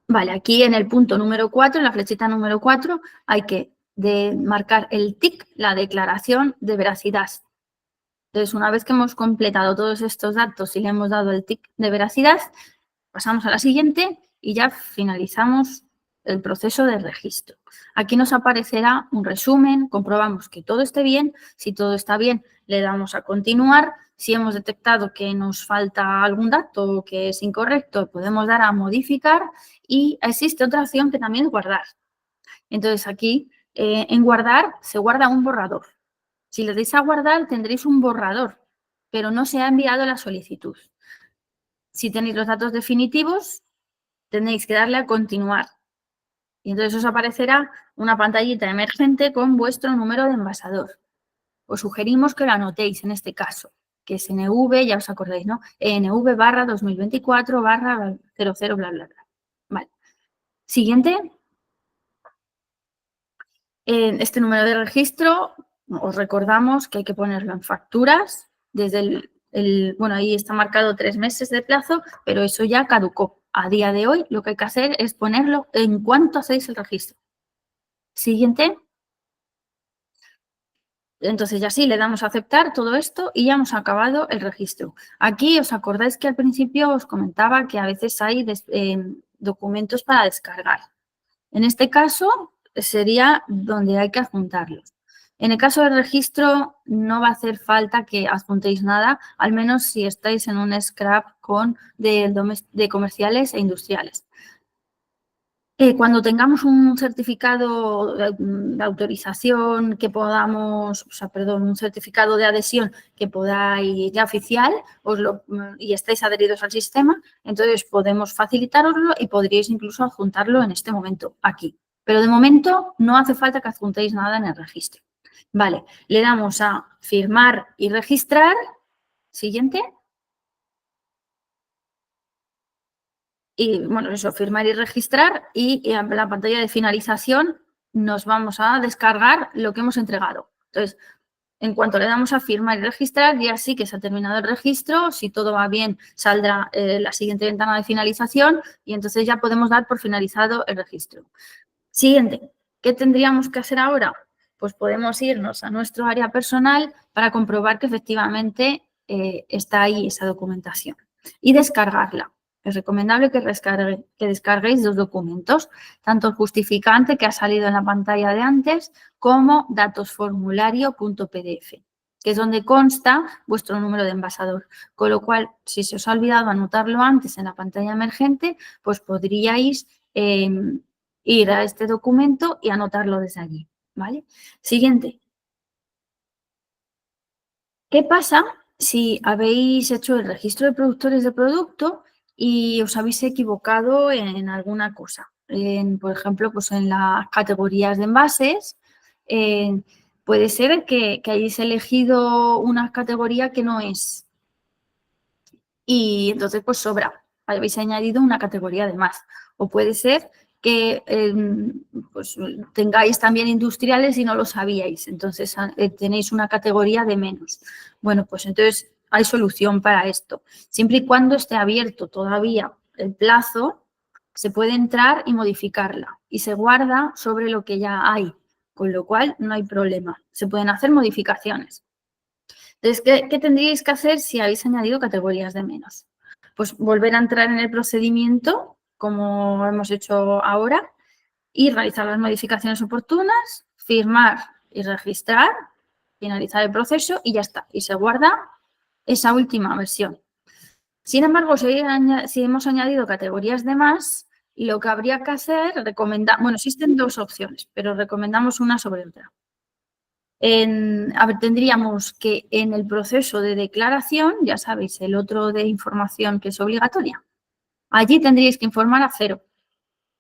Vale, aquí en el punto número 4, en la flechita número 4, hay que marcar el TIC, la declaración de veracidad. Entonces, una vez que hemos completado todos estos datos y le hemos dado el TIC de veracidad, pasamos a la siguiente y ya finalizamos el proceso de registro. Aquí nos aparecerá un resumen, comprobamos que todo esté bien. Si todo está bien, le damos a continuar. Si hemos detectado que nos falta algún dato o que es incorrecto, podemos dar a modificar y existe otra opción que también es guardar. Entonces, aquí en guardar se guarda un borrador. Si le dais a guardar, tendréis un borrador, pero no se ha enviado la solicitud. Si tenéis los datos definitivos, tenéis que darle a continuar. Y entonces os aparecerá una pantallita emergente con vuestro número de envasador. Os sugerimos que lo anotéis en este caso, que es NV, ya os acordáis, ¿no? NV/2024/00, bla, bla, bla. Vale. Siguiente. En este número de registro os recordamos que hay que ponerlo en facturas desde bueno, ahí está marcado 3 meses de plazo, pero eso ya caducó. A día de hoy lo que hay que hacer es ponerlo en cuanto hacéis el registro. Siguiente. Entonces ya sí, le damos a aceptar todo esto y ya hemos acabado el registro. Aquí os acordáis que al principio os comentaba que a veces hay documentos para descargar. En este caso sería donde hay que adjuntarlos. En el caso del registro no va a hacer falta que adjuntéis nada, al menos si estáis en un scrap de comerciales e industriales. Cuando tengamos un certificado de autorización que podamos, un certificado de adhesión que podáis ya oficial y estáis adheridos al sistema, entonces podemos facilitaroslo y podríais incluso adjuntarlo en este momento aquí. Pero de momento no hace falta que adjuntéis nada en el registro. Vale, le damos a firmar y registrar. Siguiente. Y bueno, eso, firmar y registrar y en la pantalla de finalización nos vamos a descargar lo que hemos entregado. Entonces, en cuanto le damos a firmar y registrar, ya sí que se ha terminado el registro. Si todo va bien, saldrá la siguiente ventana de finalización y entonces ya podemos dar por finalizado el registro. Siguiente, ¿qué tendríamos que hacer ahora? Pues podemos irnos a nuestro área personal para comprobar que efectivamente está ahí esa documentación y descargarla. Es recomendable que descarguéis 2 documentos, tanto el justificante que ha salido en la pantalla de antes como datosformulario.pdf, que es donde consta vuestro número de envasador. Con lo cual, si se os ha olvidado anotarlo antes en la pantalla emergente, pues podríais ir a este documento y anotarlo desde allí. ¿Vale? Siguiente. ¿Qué pasa si habéis hecho el registro de productores de producto y os habéis equivocado en alguna cosa? Por ejemplo, pues en las categorías de envases, puede ser que hayáis elegido una categoría que no es y entonces pues sobra, habéis añadido una categoría de más. O puede ser que pues, tengáis también industriales y no lo sabíais, entonces tenéis una categoría de menos. Bueno, pues entonces hay solución para esto. Siempre y cuando esté abierto todavía el plazo, se puede entrar y modificarla y se guarda sobre lo que ya hay, con lo cual no hay problema. Se pueden hacer modificaciones. Entonces, ¿qué tendríais que hacer si habéis añadido categorías de menos? Pues volver a entrar en el procedimiento, como hemos hecho ahora, y realizar las modificaciones oportunas, firmar y registrar, finalizar el proceso y ya está. Y se guarda esa última versión. Sin embargo, si hemos añadido categorías de más, lo que habría que hacer, existen 2 opciones, pero recomendamos una sobre otra. Tendríamos que en el proceso de declaración, ya sabéis, el otro de información que es obligatoria, allí tendríais que informar a 0,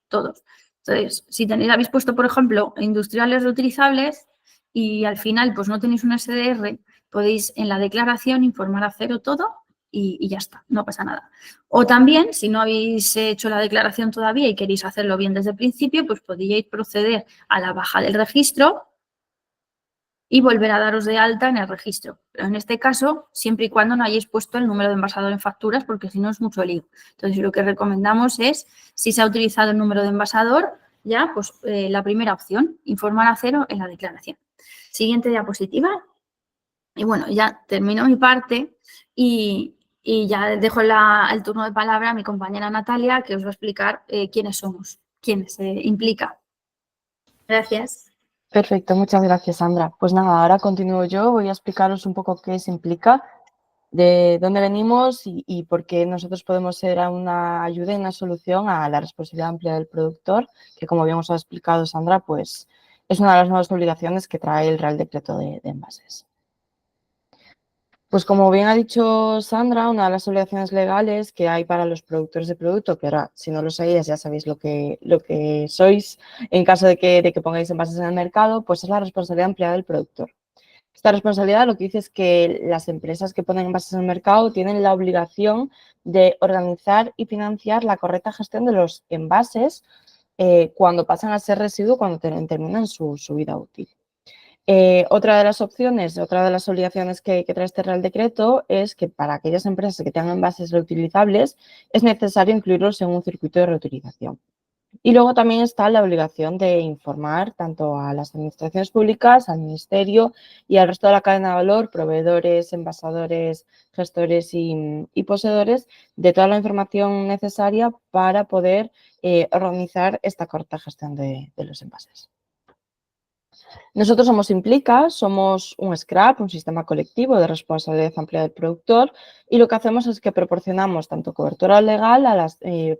todos. Entonces, si habéis puesto, por ejemplo, industriales reutilizables y al final pues no tenéis un SDR, podéis en la declaración informar a 0 todo y ya está, no pasa nada. O también, si no habéis hecho la declaración todavía y queréis hacerlo bien desde el principio, pues podríais proceder a la baja del registro y volver a daros de alta en el registro. Pero en este caso, siempre y cuando no hayáis puesto el número de envasador en facturas, porque si no es mucho lío. Entonces, lo que recomendamos es, si se ha utilizado el número de envasador, ya, pues la primera opción, informar a cero en la declaración. Siguiente diapositiva. Y bueno, ya termino mi parte y ya dejo el turno de palabra a mi compañera Natalia, que os va a explicar quiénes somos, quiénes se implica. Gracias. Perfecto, muchas gracias, Sandra. Pues nada, ahora continúo yo, voy a explicaros un poco qué se implica, de dónde venimos y por qué nosotros podemos ser una ayuda y una solución a la responsabilidad amplia del productor, que como bien os ha explicado Sandra, pues es una de las nuevas obligaciones que trae el Real Decreto de Envases. Pues como bien ha dicho Sandra, una de las obligaciones legales que hay para los productores de producto, que ahora si no lo sabéis ya sabéis lo que sois en caso de que pongáis envases en el mercado, pues es la responsabilidad ampliada del productor. Esta responsabilidad lo que dice es que las empresas que ponen envases en el mercado tienen la obligación de organizar y financiar la correcta gestión de los envases cuando pasan a ser residuo, cuando terminan su vida útil. Otra de las opciones, otra de las obligaciones que trae este Real Decreto es que para aquellas empresas que tengan envases reutilizables es necesario incluirlos en un circuito de reutilización. Y luego también está la obligación de informar tanto a las administraciones públicas, al Ministerio y al resto de la cadena de valor, proveedores, envasadores, gestores y poseedores, de toda la información necesaria para poder organizar esta correcta gestión de los envases. Nosotros somos Implica, somos un SCRAP, un sistema colectivo de responsabilidad amplia del productor, y lo que hacemos es que proporcionamos tanto cobertura legal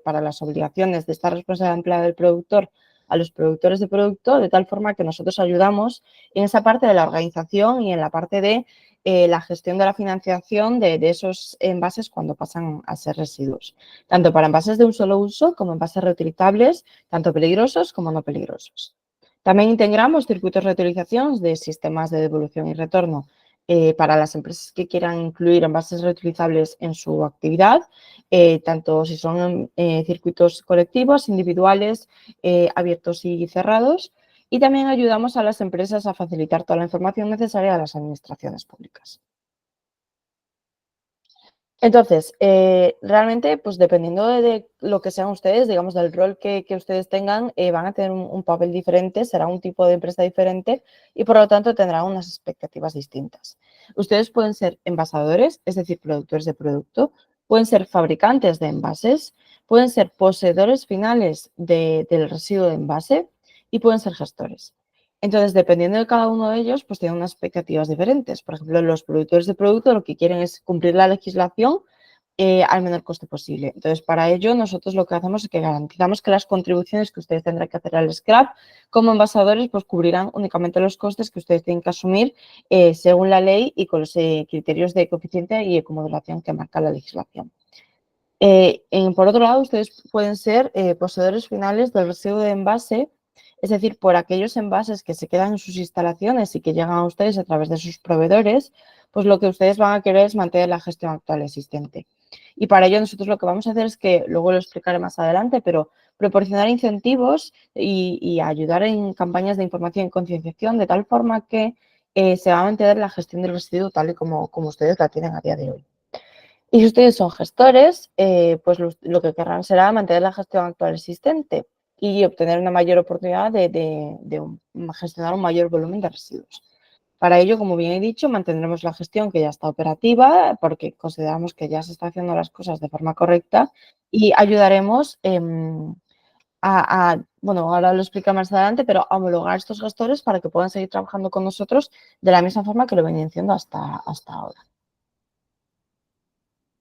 para las obligaciones de esta responsabilidad amplia del productor a los productores de producto, de tal forma que nosotros ayudamos en esa parte de la organización y en la parte de la gestión de la financiación de esos envases cuando pasan a ser residuos, tanto para envases de un solo uso como envases reutilizables, tanto peligrosos como no peligrosos. También integramos circuitos de reutilización de sistemas de devolución y retorno para las empresas que quieran incluir envases reutilizables en su actividad, tanto si son circuitos colectivos, individuales, abiertos y cerrados. Y también ayudamos a las empresas a facilitar toda la información necesaria a las administraciones públicas. Entonces, realmente, pues dependiendo de lo que sean ustedes, digamos, del rol que ustedes tengan, van a tener un papel diferente, será un tipo de empresa diferente y, por lo tanto, tendrán unas expectativas distintas. Ustedes pueden ser envasadores, es decir, productores de producto, pueden ser fabricantes de envases, pueden ser poseedores finales del residuo de envase y pueden ser gestores. Entonces, dependiendo de cada uno de ellos, pues tienen unas expectativas diferentes. Por ejemplo, los productores de producto lo que quieren es cumplir la legislación al menor coste posible. Entonces, para ello, nosotros lo que hacemos es que garantizamos que las contribuciones que ustedes tendrán que hacer al scrap como envasadores, pues cubrirán únicamente los costes que ustedes tienen que asumir según la ley y con los criterios de coeficiente y ecomodulación que marca la legislación. Por otro lado, ustedes pueden ser poseedores finales del residuo de envase, es decir, por aquellos envases que se quedan en sus instalaciones y que llegan a ustedes a través de sus proveedores, pues lo que ustedes van a querer es mantener la gestión actual existente. Y para ello nosotros lo que vamos a hacer es que, luego lo explicaré más adelante, pero proporcionar incentivos y ayudar en campañas de información y concienciación de tal forma que se va a mantener la gestión del residuo tal y como ustedes la tienen a día de hoy. Y si ustedes son gestores, pues lo que querrán será mantener la gestión actual existente y obtener una mayor oportunidad de gestionar un mayor volumen de residuos. Para ello, como bien he dicho, mantendremos la gestión que ya está operativa porque consideramos que ya se están haciendo las cosas de forma correcta y ayudaremos bueno, ahora lo explico más adelante, pero a homologar a estos gestores para que puedan seguir trabajando con nosotros de la misma forma que lo venían haciendo hasta ahora.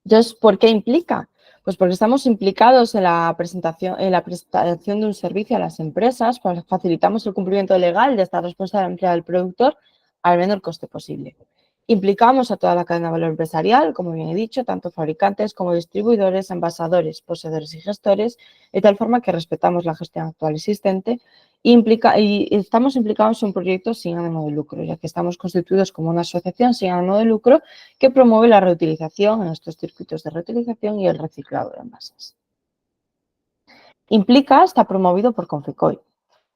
Entonces, ¿por qué implica? Pues porque estamos implicados en la prestación de un servicio a las empresas, pues facilitamos el cumplimiento legal de esta responsabilidad del productor al menor coste posible. Implicamos a toda la cadena de valor empresarial, como bien he dicho, tanto fabricantes como distribuidores, envasadores, poseedores y gestores, de tal forma que respetamos la gestión actual existente y estamos implicados en un proyecto sin ánimo de lucro, ya que estamos constituidos como una asociación sin ánimo de lucro que promueve la reutilización en estos circuitos de reutilización y el reciclado de envases. Implica está promovido por Confecoy.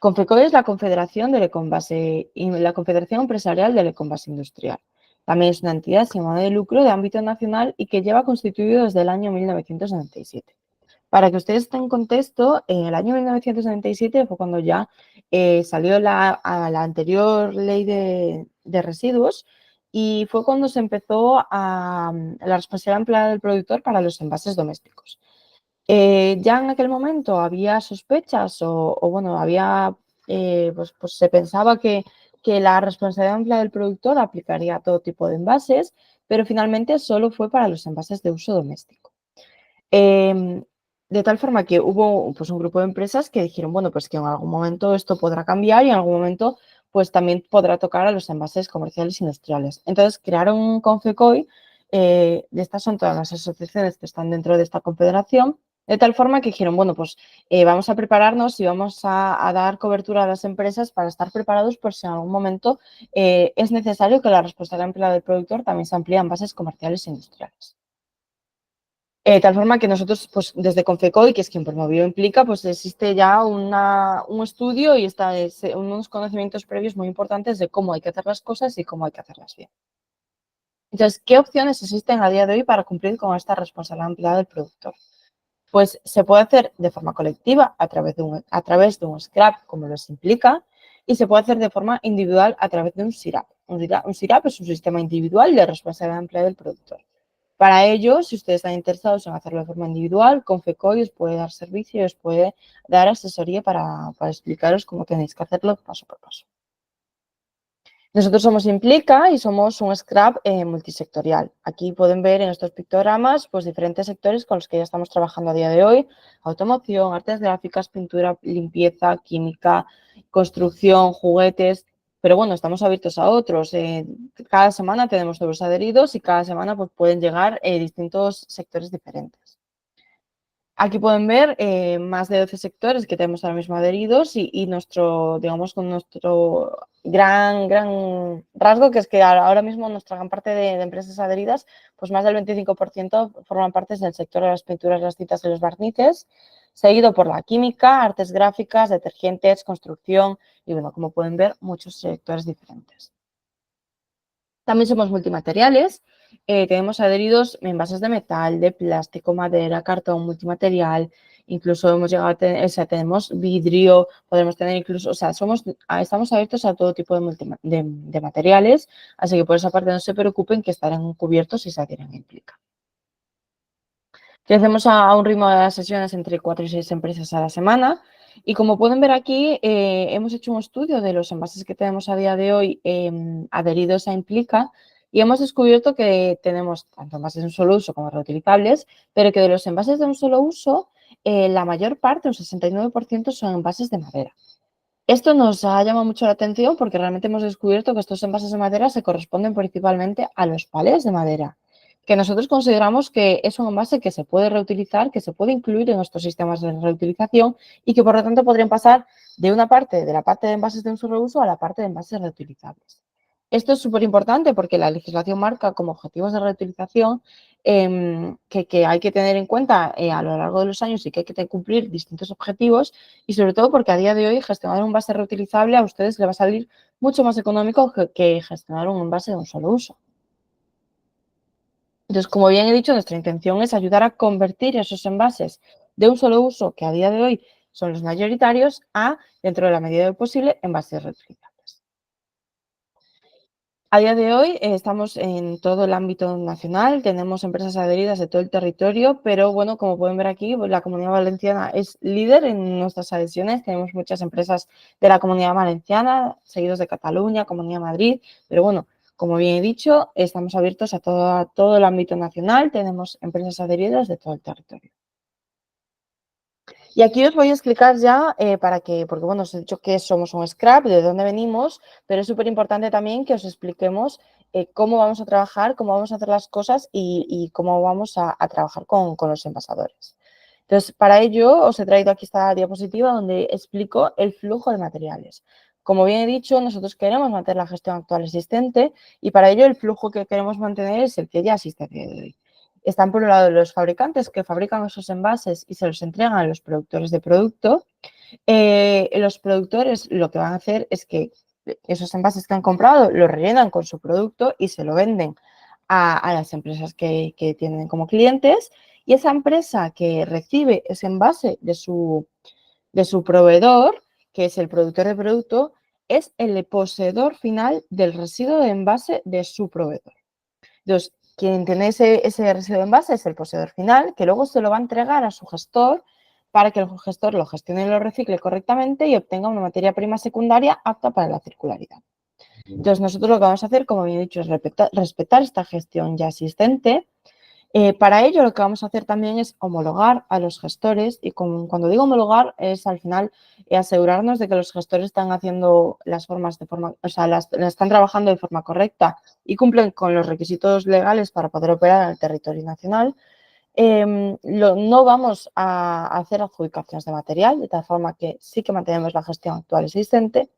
Confecoy es la Confederación del Ecoenvase y la Confederación Empresarial del Ecoenvase Industrial. También es una entidad sin ánimo de lucro de ámbito nacional y que lleva constituido desde el año 1997. Para que ustedes estén en contexto, en el año 1997 fue cuando ya salió la anterior ley de residuos y fue cuando se empezó la responsabilidad empleada del productor para los envases domésticos. Ya en aquel momento había sospechas o bueno, había, pues se pensaba que la responsabilidad empleada del productor aplicaría a todo tipo de envases, pero finalmente solo fue para los envases de uso doméstico. De tal forma que hubo pues, un grupo de empresas que dijeron, bueno, pues que en algún momento esto podrá cambiar y en algún momento pues también podrá tocar a los envases comerciales e industriales. Entonces crearon Confecoy, estas son todas las asociaciones que están dentro de esta confederación, de tal forma que dijeron, bueno, pues vamos a prepararnos y vamos a dar cobertura a las empresas para estar preparados por si en algún momento es necesario que la responsabilidad empleada del productor también se amplíe a envases comerciales e industriales. De tal forma que nosotros, pues desde Confecoy, que es quien promovió Implica, pues existe ya un estudio y unos conocimientos previos muy importantes de cómo hay que hacer las cosas y cómo hay que hacerlas bien. Entonces, ¿qué opciones existen a día de hoy para cumplir con esta responsabilidad empleada del productor? Pues se puede hacer de forma colectiva a través de un scrap, como los Implica, y se puede hacer de forma individual a través de un SIRAP. Un SIRAP es un sistema individual de responsabilidad empleada del productor. Para ello, si ustedes están interesados en hacerlo de forma individual, Confecoy os puede dar servicio y os puede dar asesoría para explicaros cómo tenéis que hacerlo paso por paso. Nosotros somos Implica y somos un scrap multisectorial. Aquí pueden ver en estos pictogramas pues, diferentes sectores con los que ya estamos trabajando a día de hoy. Automoción, artes gráficas, pintura, limpieza, química, construcción, juguetes. Pero bueno, estamos abiertos a otros. Cada semana tenemos nuevos adheridos y cada semana pues, pueden llegar distintos sectores diferentes. Aquí pueden ver más de 12 sectores que tenemos ahora mismo adheridos y nuestro, digamos, con nuestro gran rasgo, que es que ahora mismo nuestra gran parte de empresas adheridas, pues más del 25% forman parte del sector de las pinturas, las cintas y los barnices, seguido por la química, artes gráficas, detergentes, construcción y, bueno, como pueden ver, muchos sectores diferentes. También somos multimateriales, tenemos adheridos envases de metal, de plástico, madera, cartón, multimaterial, incluso hemos llegado a tener, o sea, tenemos vidrio, podemos tener incluso, o sea, estamos abiertos a todo tipo de materiales, así que por esa parte no se preocupen que estarán cubiertos si se adhieren a Implica. Crecemos a un ritmo de sesiones entre 4 y 6 empresas a la semana y como pueden ver aquí, hemos hecho un estudio de los envases que tenemos a día de hoy adheridos a Implica y hemos descubierto que tenemos tanto envases de un solo uso como reutilizables, pero que de los envases de un solo uso, la mayor parte, un 69%, son envases de madera. Esto nos ha llamado mucho la atención porque realmente hemos descubierto que estos envases de madera se corresponden principalmente a los palés de madera, que nosotros consideramos que es un envase que se puede reutilizar, que se puede incluir en nuestros sistemas de reutilización y que por lo tanto podrían pasar de la parte de envases de un solo uso a la parte de envases reutilizables. Esto es súper importante porque la legislación marca como objetivos de reutilización que hay que tener en cuenta a lo largo de los años y que hay que cumplir distintos objetivos y sobre todo porque a día de hoy gestionar un envase reutilizable a ustedes les va a salir mucho más económico que gestionar un envase de un solo uso. Entonces, como bien he dicho, nuestra intención es ayudar a convertir esos envases de un solo uso, que a día de hoy son los mayoritarios, a, dentro de la medida de lo posible, envases reutilizables. A día de hoy estamos en todo el ámbito nacional, tenemos empresas adheridas de todo el territorio, pero bueno, como pueden ver aquí, la Comunidad Valenciana es líder en nuestras adhesiones, tenemos muchas empresas de la Comunidad Valenciana, seguidos de Cataluña, Comunidad de Madrid, pero bueno, como bien he dicho, estamos abiertos a todo el ámbito nacional, tenemos empresas adheridas de todo el territorio. Y aquí os voy a explicar ya porque bueno, os he dicho que somos un scrap, de dónde venimos, pero es súper importante también que os expliquemos cómo vamos a trabajar, cómo vamos a hacer las cosas y cómo vamos a trabajar con los envasadores. Entonces, para ello os he traído aquí esta diapositiva donde explico el flujo de materiales. Como bien he dicho, nosotros queremos mantener la gestión actual existente y para ello el flujo que queremos mantener es el que ya existe a día de hoy. Están por un lado los fabricantes que fabrican esos envases y se los entregan a los productores de producto Los productores lo que van a hacer es que esos envases que han comprado los rellenan con su producto y se lo venden a las empresas que tienen como clientes, y esa empresa que recibe ese envase de su proveedor, que es el productor de producto, es el poseedor final del residuo de envase de su proveedor. Entonces, quien tiene ese residuo de envase es el poseedor final, que luego se lo va a entregar a su gestor para que el gestor lo gestione y lo recicle correctamente y obtenga una materia prima secundaria apta para la circularidad. Entonces, nosotros lo que vamos a hacer, como bien he dicho, es respetar esta gestión ya existente. Para ello, lo que vamos a hacer también es homologar a los gestores, y cuando digo homologar es al final asegurarnos de que los gestores están haciendo las formas o sea, las están trabajando de forma correcta y cumplen con los requisitos legales para poder operar en el territorio nacional. No vamos a hacer adjudicaciones de material, de tal forma que sí que mantenemos la gestión actual existente,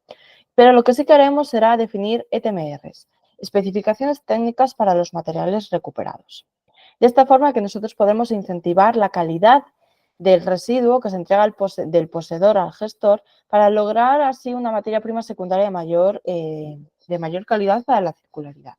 pero lo que sí que haremos será definir ETMRs, especificaciones técnicas para los materiales recuperados. De esta forma que nosotros podemos incentivar la calidad del residuo que se entrega del poseedor al gestor para lograr así una materia prima secundaria de mayor calidad para la circularidad.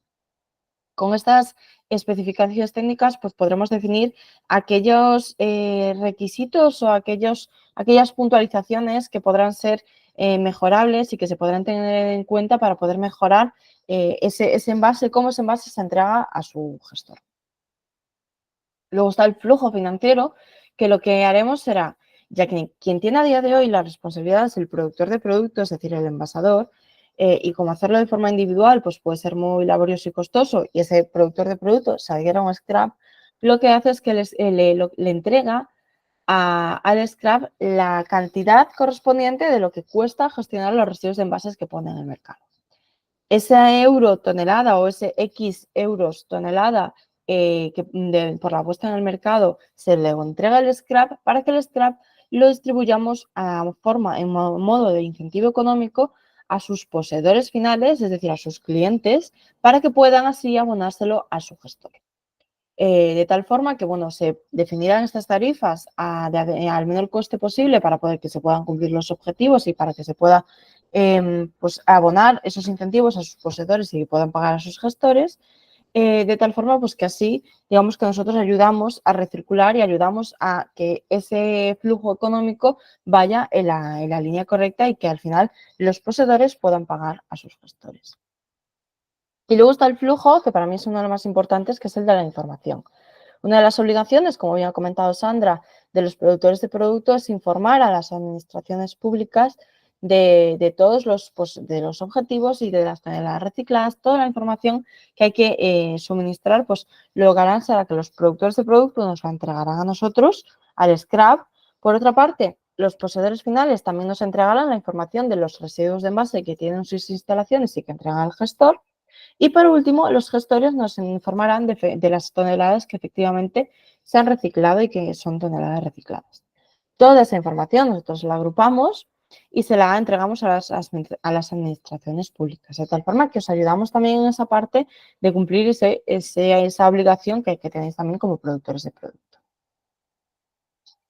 Con estas especificaciones técnicas, pues podremos definir aquellos requisitos o aquellas puntualizaciones que podrán ser mejorables y que se podrán tener en cuenta para poder mejorar ese envase, cómo ese envase se entrega a su gestor. Luego está el flujo financiero, que lo que haremos será, ya que quien tiene a día de hoy la responsabilidad es el productor de producto, es decir, el envasador, y como hacerlo de forma individual pues puede ser muy laborioso y costoso, y ese productor de producto se adhiera a un scrap, lo que hace es que le entrega al scrap la cantidad correspondiente de lo que cuesta gestionar los residuos de envases que pone en el mercado. Ese euro tonelada o ese X euros tonelada por la puesta en el mercado se le entrega el scrap para que el scrap lo distribuyamos en modo de incentivo económico a sus poseedores finales, es decir, a sus clientes, para que puedan así abonárselo a su gestor. De tal forma que, bueno, se definirán estas tarifas al menor coste posible para poder que se puedan cumplir los objetivos y para que se pueda pues abonar esos incentivos a sus poseedores y que puedan pagar a sus gestores, de tal forma pues que así, digamos que nosotros ayudamos a recircular y ayudamos a que ese flujo económico vaya en la línea correcta y que al final los poseedores puedan pagar a sus gestores. Y luego está el flujo, que para mí es uno de los más importantes, que es el de la información. Una de las obligaciones, como bien ha comentado Sandra, de los productores de productos es informar a las administraciones públicas de todos de los objetivos y de las toneladas recicladas, toda la información que hay que suministrar, pues lograrán será que los productores de productos nos la entregarán a nosotros, al scrap. Por otra parte, los poseedores finales también nos entregarán la información de los residuos de envase que tienen sus instalaciones y que entregan al gestor. Y por último, los gestores nos informarán de las toneladas que efectivamente se han reciclado y que son toneladas recicladas. Toda esa información nosotros la agrupamos y se la entregamos a las administraciones públicas, de tal forma que os ayudamos también en esa parte de cumplir esa obligación que tenéis también como productores de producto.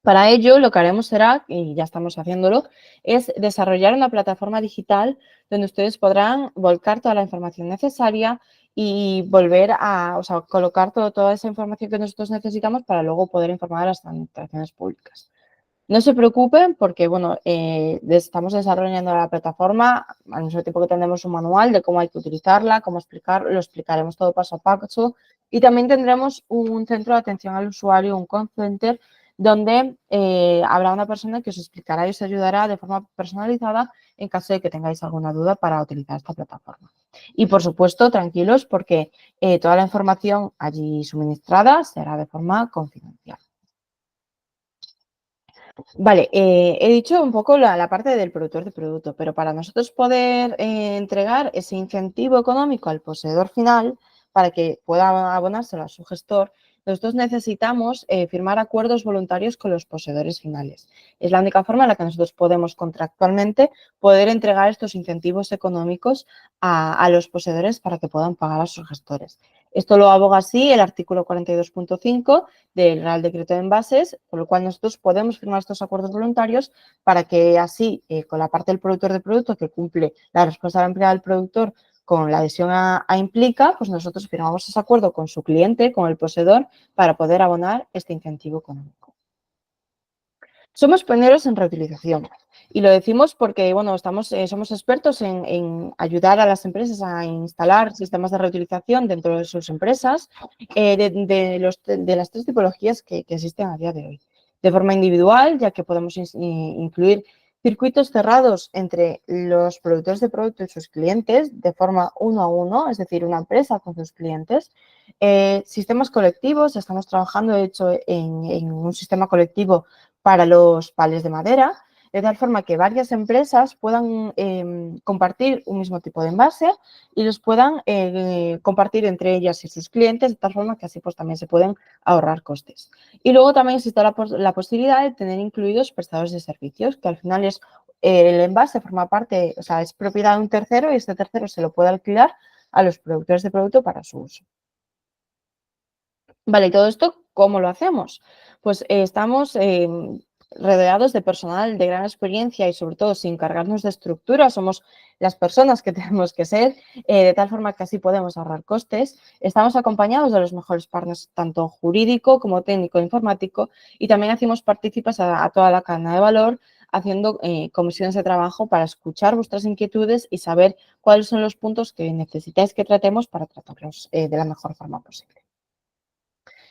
Para ello, lo que haremos será, y ya estamos haciéndolo, es desarrollar una plataforma digital donde ustedes podrán volcar toda la información necesaria y volver a colocar toda esa información que nosotros necesitamos para luego poder informar a las administraciones públicas. No se preocupen porque, bueno, estamos desarrollando la plataforma al mismo tiempo que tendremos un manual de cómo hay que utilizarla, cómo explicarlo, lo explicaremos todo paso a paso, y también tendremos un centro de atención al usuario, un call center, donde habrá una persona que os explicará y os ayudará de forma personalizada en caso de que tengáis alguna duda para utilizar esta plataforma. Y, por supuesto, tranquilos porque toda la información allí suministrada será de forma confidencial. Vale, he dicho un poco la parte del productor de producto, pero para nosotros poder entregar ese incentivo económico al poseedor final para que pueda abonárselo a su gestor, nosotros necesitamos firmar acuerdos voluntarios con los poseedores finales. Es la única forma en la que nosotros podemos contractualmente poder entregar estos incentivos económicos a los poseedores para que puedan pagar a sus gestores. Esto lo aboga así el artículo 42.5 del Real Decreto de Envases, por lo cual nosotros podemos firmar estos acuerdos voluntarios para que así, con la parte del productor de producto que cumple la responsabilidad empleada del productor con la adhesión a Implica, pues nosotros firmamos ese acuerdo con su cliente, con el poseedor, para poder abonar este incentivo económico. Somos pioneros en reutilización y lo decimos porque, bueno, somos expertos en ayudar a las empresas a instalar sistemas de reutilización dentro de sus empresas de las tres tipologías que existen a día de hoy. De forma individual, ya que podemos incluir circuitos cerrados entre los productores de producto y sus clientes de forma uno a uno, es decir, una empresa con sus clientes. Sistemas colectivos, estamos trabajando, de hecho, en un sistema colectivo para los palés de madera, de tal forma que varias empresas puedan compartir un mismo tipo de envase y los puedan compartir entre ellas y sus clientes, de tal forma que así pues también se pueden ahorrar costes. Y luego también existe la posibilidad de tener incluidos prestadores de servicios, que al final es el envase forma parte, o sea, es propiedad de un tercero y este tercero se lo puede alquilar a los productores de producto para su uso. Vale, ¿y todo esto cómo lo hacemos? Pues estamos rodeados de personal de gran experiencia y sobre todo sin cargarnos de estructura, somos las personas que tenemos que ser, de tal forma que así podemos ahorrar costes. Estamos acompañados de los mejores partners, tanto jurídico como técnico e informático, y también hacemos partícipes a toda la cadena de valor, haciendo comisiones de trabajo para escuchar vuestras inquietudes y saber cuáles son los puntos que necesitáis que tratemos para tratarlos de la mejor forma posible.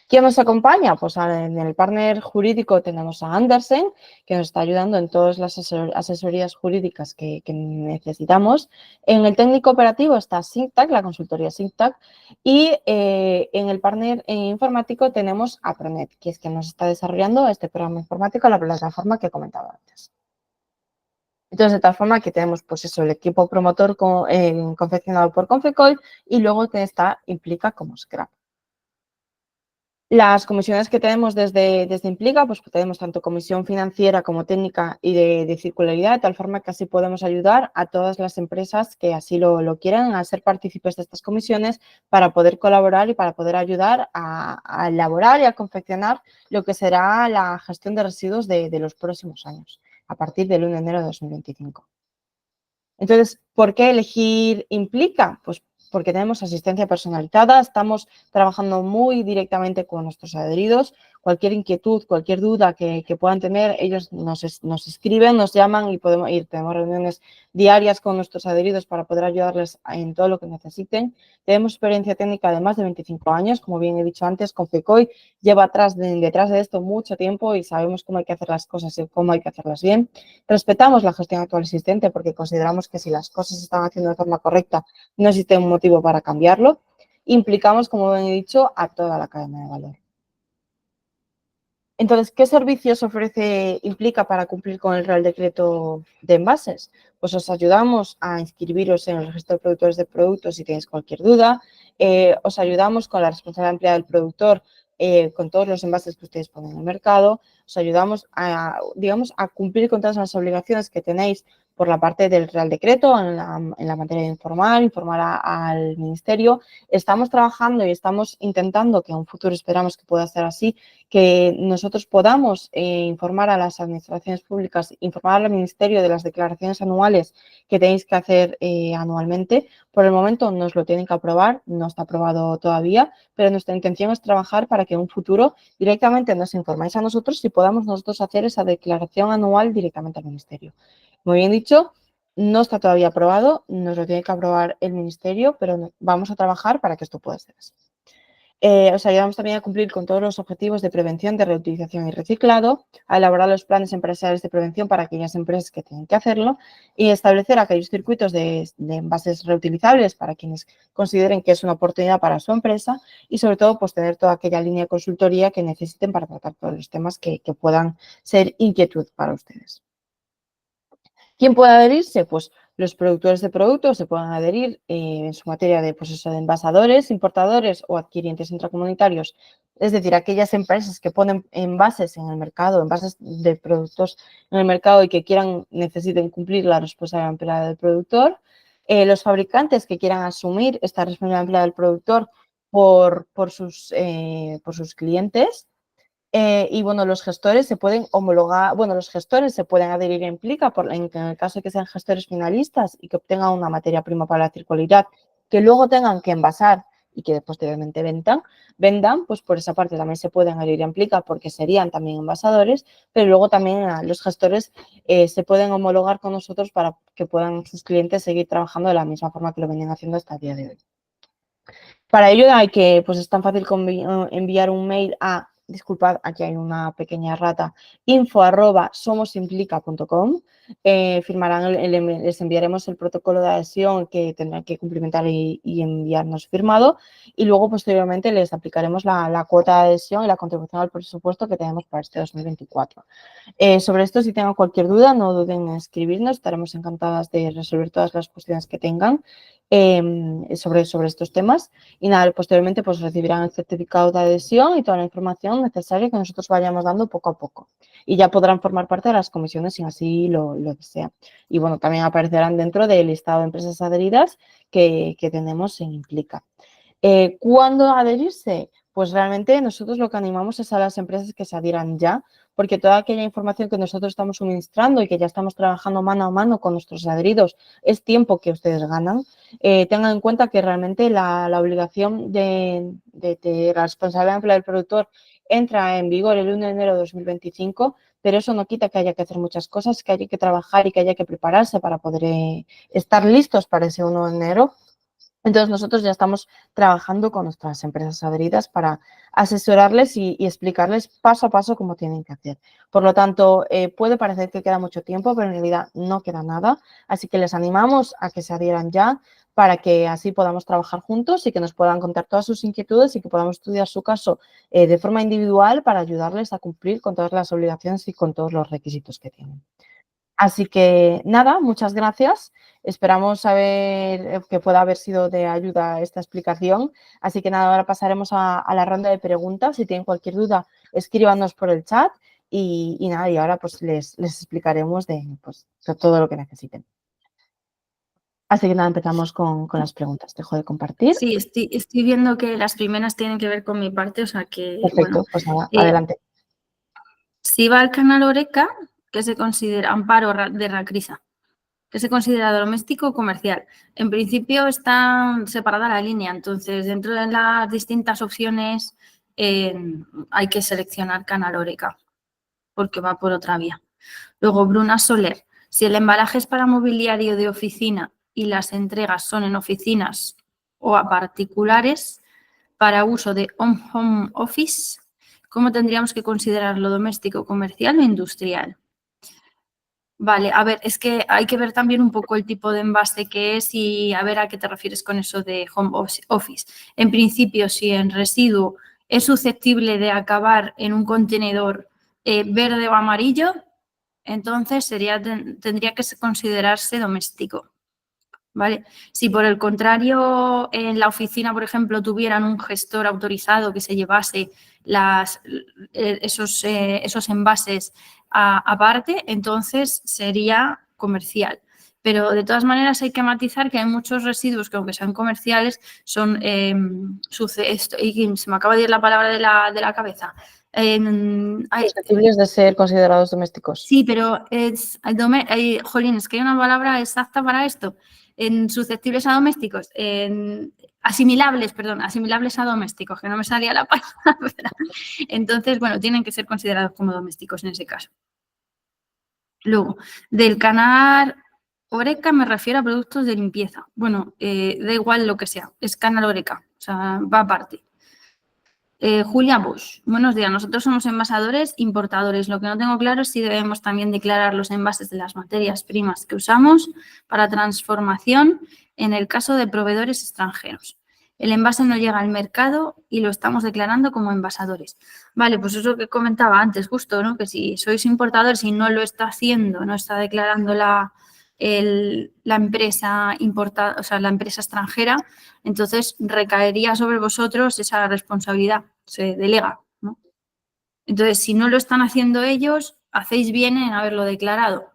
¿Quién nos acompaña? Pues en el partner jurídico tenemos a Andersen, que nos está ayudando en todas las asesorías jurídicas que necesitamos. En el técnico operativo está Synctac, la consultoría Synctac, y en el partner informático tenemos a Pronet, que es quien nos está desarrollando este programa informático, la plataforma que comentaba antes. Entonces, de tal forma que tenemos, pues eso, el equipo promotor confeccionado por Confecoil y luego está Implica como Scrap. Las comisiones que tenemos desde Implica, pues tenemos tanto comisión financiera como técnica y de circularidad, de tal forma que así podemos ayudar a todas las empresas que así lo quieran a ser partícipes de estas comisiones para poder colaborar y para poder ayudar a elaborar y a confeccionar lo que será la gestión de residuos de los próximos años, a partir del 1 de enero de 2025. Entonces, ¿por qué elegir Implica? Pues porque tenemos asistencia personalizada, estamos trabajando muy directamente con nuestros adheridos. Cualquier inquietud, cualquier duda que puedan tener, ellos nos escriben, nos llaman y podemos ir. Tenemos reuniones diarias con nuestros adheridos para poder ayudarles en todo lo que necesiten. Tenemos experiencia técnica de más de 25 años, como bien he dicho antes, con FECOI lleva detrás de esto mucho tiempo y sabemos cómo hay que hacer las cosas y cómo hay que hacerlas bien. Respetamos la gestión actual existente porque consideramos que si las cosas se están haciendo de forma correcta, no existe un motivo para cambiarlo. Implicamos, como bien he dicho, a toda la cadena de valor. Entonces, ¿qué servicios Implica para cumplir con el Real Decreto de Envases? Pues os ayudamos a inscribiros en el registro de productores de productos si tenéis cualquier duda, os ayudamos con la responsabilidad empleada del productor con todos los envases que ustedes ponen en el mercado, os ayudamos a cumplir con todas las obligaciones que tenéis por la parte del Real Decreto en la materia de informar al Ministerio. Estamos trabajando y estamos intentando, que en un futuro esperamos que pueda ser así, que nosotros podamos informar a las administraciones públicas, informar al Ministerio de las declaraciones anuales que tenéis que hacer anualmente. Por el momento nos lo tienen que aprobar, no está aprobado todavía, pero nuestra intención es trabajar para que en un futuro directamente nos informáis a nosotros y podamos nosotros hacer esa declaración anual directamente al Ministerio. Como bien dicho, no está todavía aprobado, nos lo tiene que aprobar el Ministerio, pero vamos a trabajar para que esto pueda ser así. Os ayudamos también a cumplir con todos los objetivos de prevención, de reutilización y reciclado, a elaborar los planes empresariales de prevención para aquellas empresas que tienen que hacerlo y establecer aquellos circuitos de envases reutilizables para quienes consideren que es una oportunidad para su empresa y sobre todo pues tener toda aquella línea de consultoría que necesiten para tratar todos los temas que puedan ser inquietud para ustedes. ¿Quién puede adherirse? Pues los productores de productos se pueden adherir en su materia de, pues eso, de envasadores, importadores o adquirientes intracomunitarios, es decir, aquellas empresas que ponen envases en el mercado, envases de productos en el mercado y que necesiten cumplir la responsabilidad empleada del productor, los fabricantes que quieran asumir esta responsabilidad empleada del productor por sus clientes. Y bueno, los gestores se pueden homologar, bueno, los gestores se pueden adherir a Implica en el caso de que sean gestores finalistas y que obtengan una materia prima para la circularidad, que luego tengan que envasar y que posteriormente vendan, pues por esa parte también se pueden adherir a Implica porque serían también envasadores, pero luego también los gestores se pueden homologar con nosotros para que puedan sus clientes seguir trabajando de la misma forma que lo venían haciendo hasta el día de hoy. Para ello hay que, pues es tan fácil como enviar un mail a, disculpad, aquí hay una pequeña rata, info@somosimplica.com. Les enviaremos el protocolo de adhesión que tendrán que cumplimentar y enviarnos firmado, y luego posteriormente les aplicaremos la cuota de adhesión y la contribución al presupuesto que tenemos para este 2024. Sobre esto, si tengan cualquier duda, no duden en escribirnos, estaremos encantadas de resolver todas las cuestiones que tengan sobre estos temas. Y nada, posteriormente pues recibirán el certificado de adhesión y toda la información necesaria que nosotros vayamos dando poco a poco. Y ya podrán formar parte de las comisiones si así lo desean. Y bueno, también aparecerán dentro del listado de empresas adheridas que tenemos en Implica. ¿Cuándo adherirse? Pues realmente nosotros lo que animamos es a las empresas que se adhieran ya, porque toda aquella información que nosotros estamos suministrando y que ya estamos trabajando mano a mano con nuestros adheridos es tiempo que ustedes ganan. Tengan en cuenta que realmente la obligación de la responsabilidad del productor entra en vigor el 1 de enero de 2025, pero eso no quita que haya que hacer muchas cosas, que haya que trabajar y que haya que prepararse para poder estar listos para ese 1 de enero. Entonces, nosotros ya estamos trabajando con nuestras empresas adheridas para asesorarles y explicarles paso a paso cómo tienen que hacer. Por lo tanto, puede parecer que queda mucho tiempo, pero en realidad no queda nada. Así que les animamos a que se adhieran ya para que así podamos trabajar juntos y que nos puedan contar todas sus inquietudes y que podamos estudiar su caso de forma individual para ayudarles a cumplir con todas las obligaciones y con todos los requisitos que tienen. Así que nada, muchas gracias. Esperamos saber que pueda haber sido de ayuda esta explicación. Así que nada, ahora pasaremos a la ronda de preguntas. Si tienen cualquier duda, escríbanos por el chat y nada, y ahora pues les explicaremos de todo lo que necesiten. Así que nada, empezamos con las preguntas. Dejo de compartir. Sí, estoy viendo que las primeras tienen que ver con mi parte, o sea que, Perfecto, bueno, pues nada, adelante. si va al canal Oreca, que se considera Amparo de Racrisa, que se considera doméstico o comercial. En principio está separada la línea, entonces dentro de las distintas opciones hay que seleccionar canal Oreca, porque va por otra vía. Luego, Bruna Soler, si el embalaje es para mobiliario de oficina y las entregas son en oficinas o a particulares para uso de home office, ¿cómo tendríamos que considerarlo doméstico, comercial o industrial? Vale, a ver, es que hay que ver también un poco el tipo de envase que es y a ver a qué te refieres con eso de home office. En principio, si el residuo es susceptible de acabar en un contenedor verde o amarillo, entonces tendría que considerarse doméstico. ¿Vale? Si por el contrario en la oficina, por ejemplo, tuvieran un gestor autorizado que se llevase esos envases aparte, entonces sería comercial. Pero de todas maneras hay que matizar que hay muchos residuos que aunque sean comerciales son, y se me acaba de ir la palabra de la cabeza. Susceptibles de ser considerados domésticos. Sí, pero jolín, es que hay una palabra exacta para esto. En susceptibles a domésticos, asimilables a domésticos, que no me salía la palabra. Entonces, bueno, tienen que ser considerados como domésticos en ese caso. Luego, del canal Oreca me refiero a productos de limpieza. Bueno, da igual lo que sea, es canal Oreca, o sea, va aparte. Julia Bosch, buenos días. Nosotros somos envasadores importadores. Lo que no tengo claro es si debemos también declarar los envases de las materias primas que usamos para transformación en el caso de proveedores extranjeros. El envase no llega al mercado y lo estamos declarando como envasadores. Vale, pues eso que comentaba antes, justo, ¿no? Que si sois importadores y no lo está haciendo, no está declarando la empresa importada, o sea, la empresa extranjera, entonces recaería sobre vosotros esa responsabilidad, se delega, ¿no? Entonces, si no lo están haciendo ellos, hacéis bien en haberlo declarado.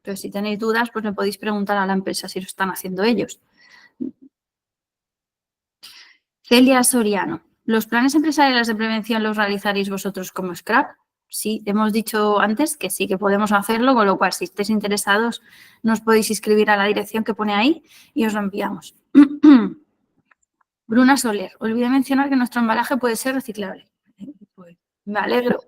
Pero si tenéis dudas, pues me podéis preguntar a la empresa si lo están haciendo ellos. Celia Soriano, ¿los planes empresariales de prevención los realizaréis vosotros como Scrap? Sí, hemos dicho antes que sí, que podemos hacerlo, con lo cual, si estáis interesados, nos podéis inscribir a la dirección que pone ahí y os lo enviamos. Bruna Soler, olvidé mencionar que nuestro embalaje puede ser reciclable. Pues, me alegro.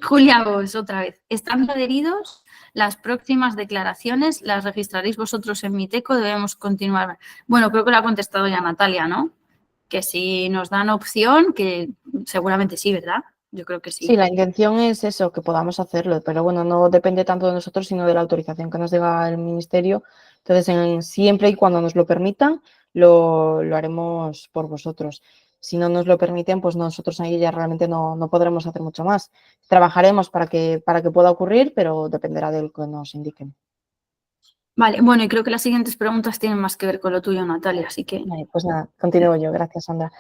Julia Vos, otra vez. Estando adheridos, las próximas declaraciones las registraréis vosotros en Miteco, debemos continuar. Bueno, creo que lo ha contestado ya Natalia, ¿no? Que si nos dan opción, que seguramente sí, ¿verdad? Yo creo que sí. Sí, la intención es eso, que podamos hacerlo, pero bueno, no depende tanto de nosotros, sino de la autorización que nos diga el ministerio. Entonces, siempre y cuando nos lo permitan, lo haremos por vosotros. Si no nos lo permiten, pues nosotros ahí ya realmente no podremos hacer mucho más. Trabajaremos para que pueda ocurrir, pero dependerá de lo que nos indiquen. Vale, bueno, y creo que las siguientes preguntas tienen más que ver con lo tuyo, Natalia, así que... Vale, pues nada, continúo yo. Gracias, Sandra.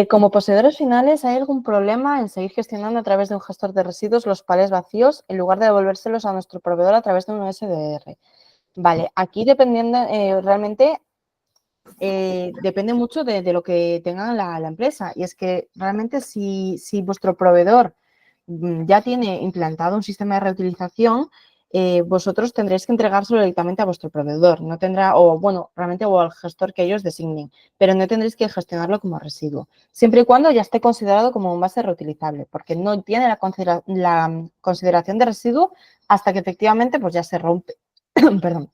Como poseedores finales, ¿hay algún problema en seguir gestionando a través de un gestor de residuos los palés vacíos en lugar de devolvérselos a nuestro proveedor a través de un SDR? Vale, aquí dependiendo, realmente depende mucho de lo que tenga la empresa. Y es que realmente si vuestro proveedor ya tiene implantado un sistema de reutilización, vosotros tendréis que entregárselo directamente a vuestro proveedor. No tendrá, o bueno, realmente o al gestor que ellos designen, pero no tendréis que gestionarlo como residuo, siempre y cuando ya esté considerado como un envase reutilizable, porque no tiene la consideración de residuo hasta que efectivamente pues ya se rompe, perdón,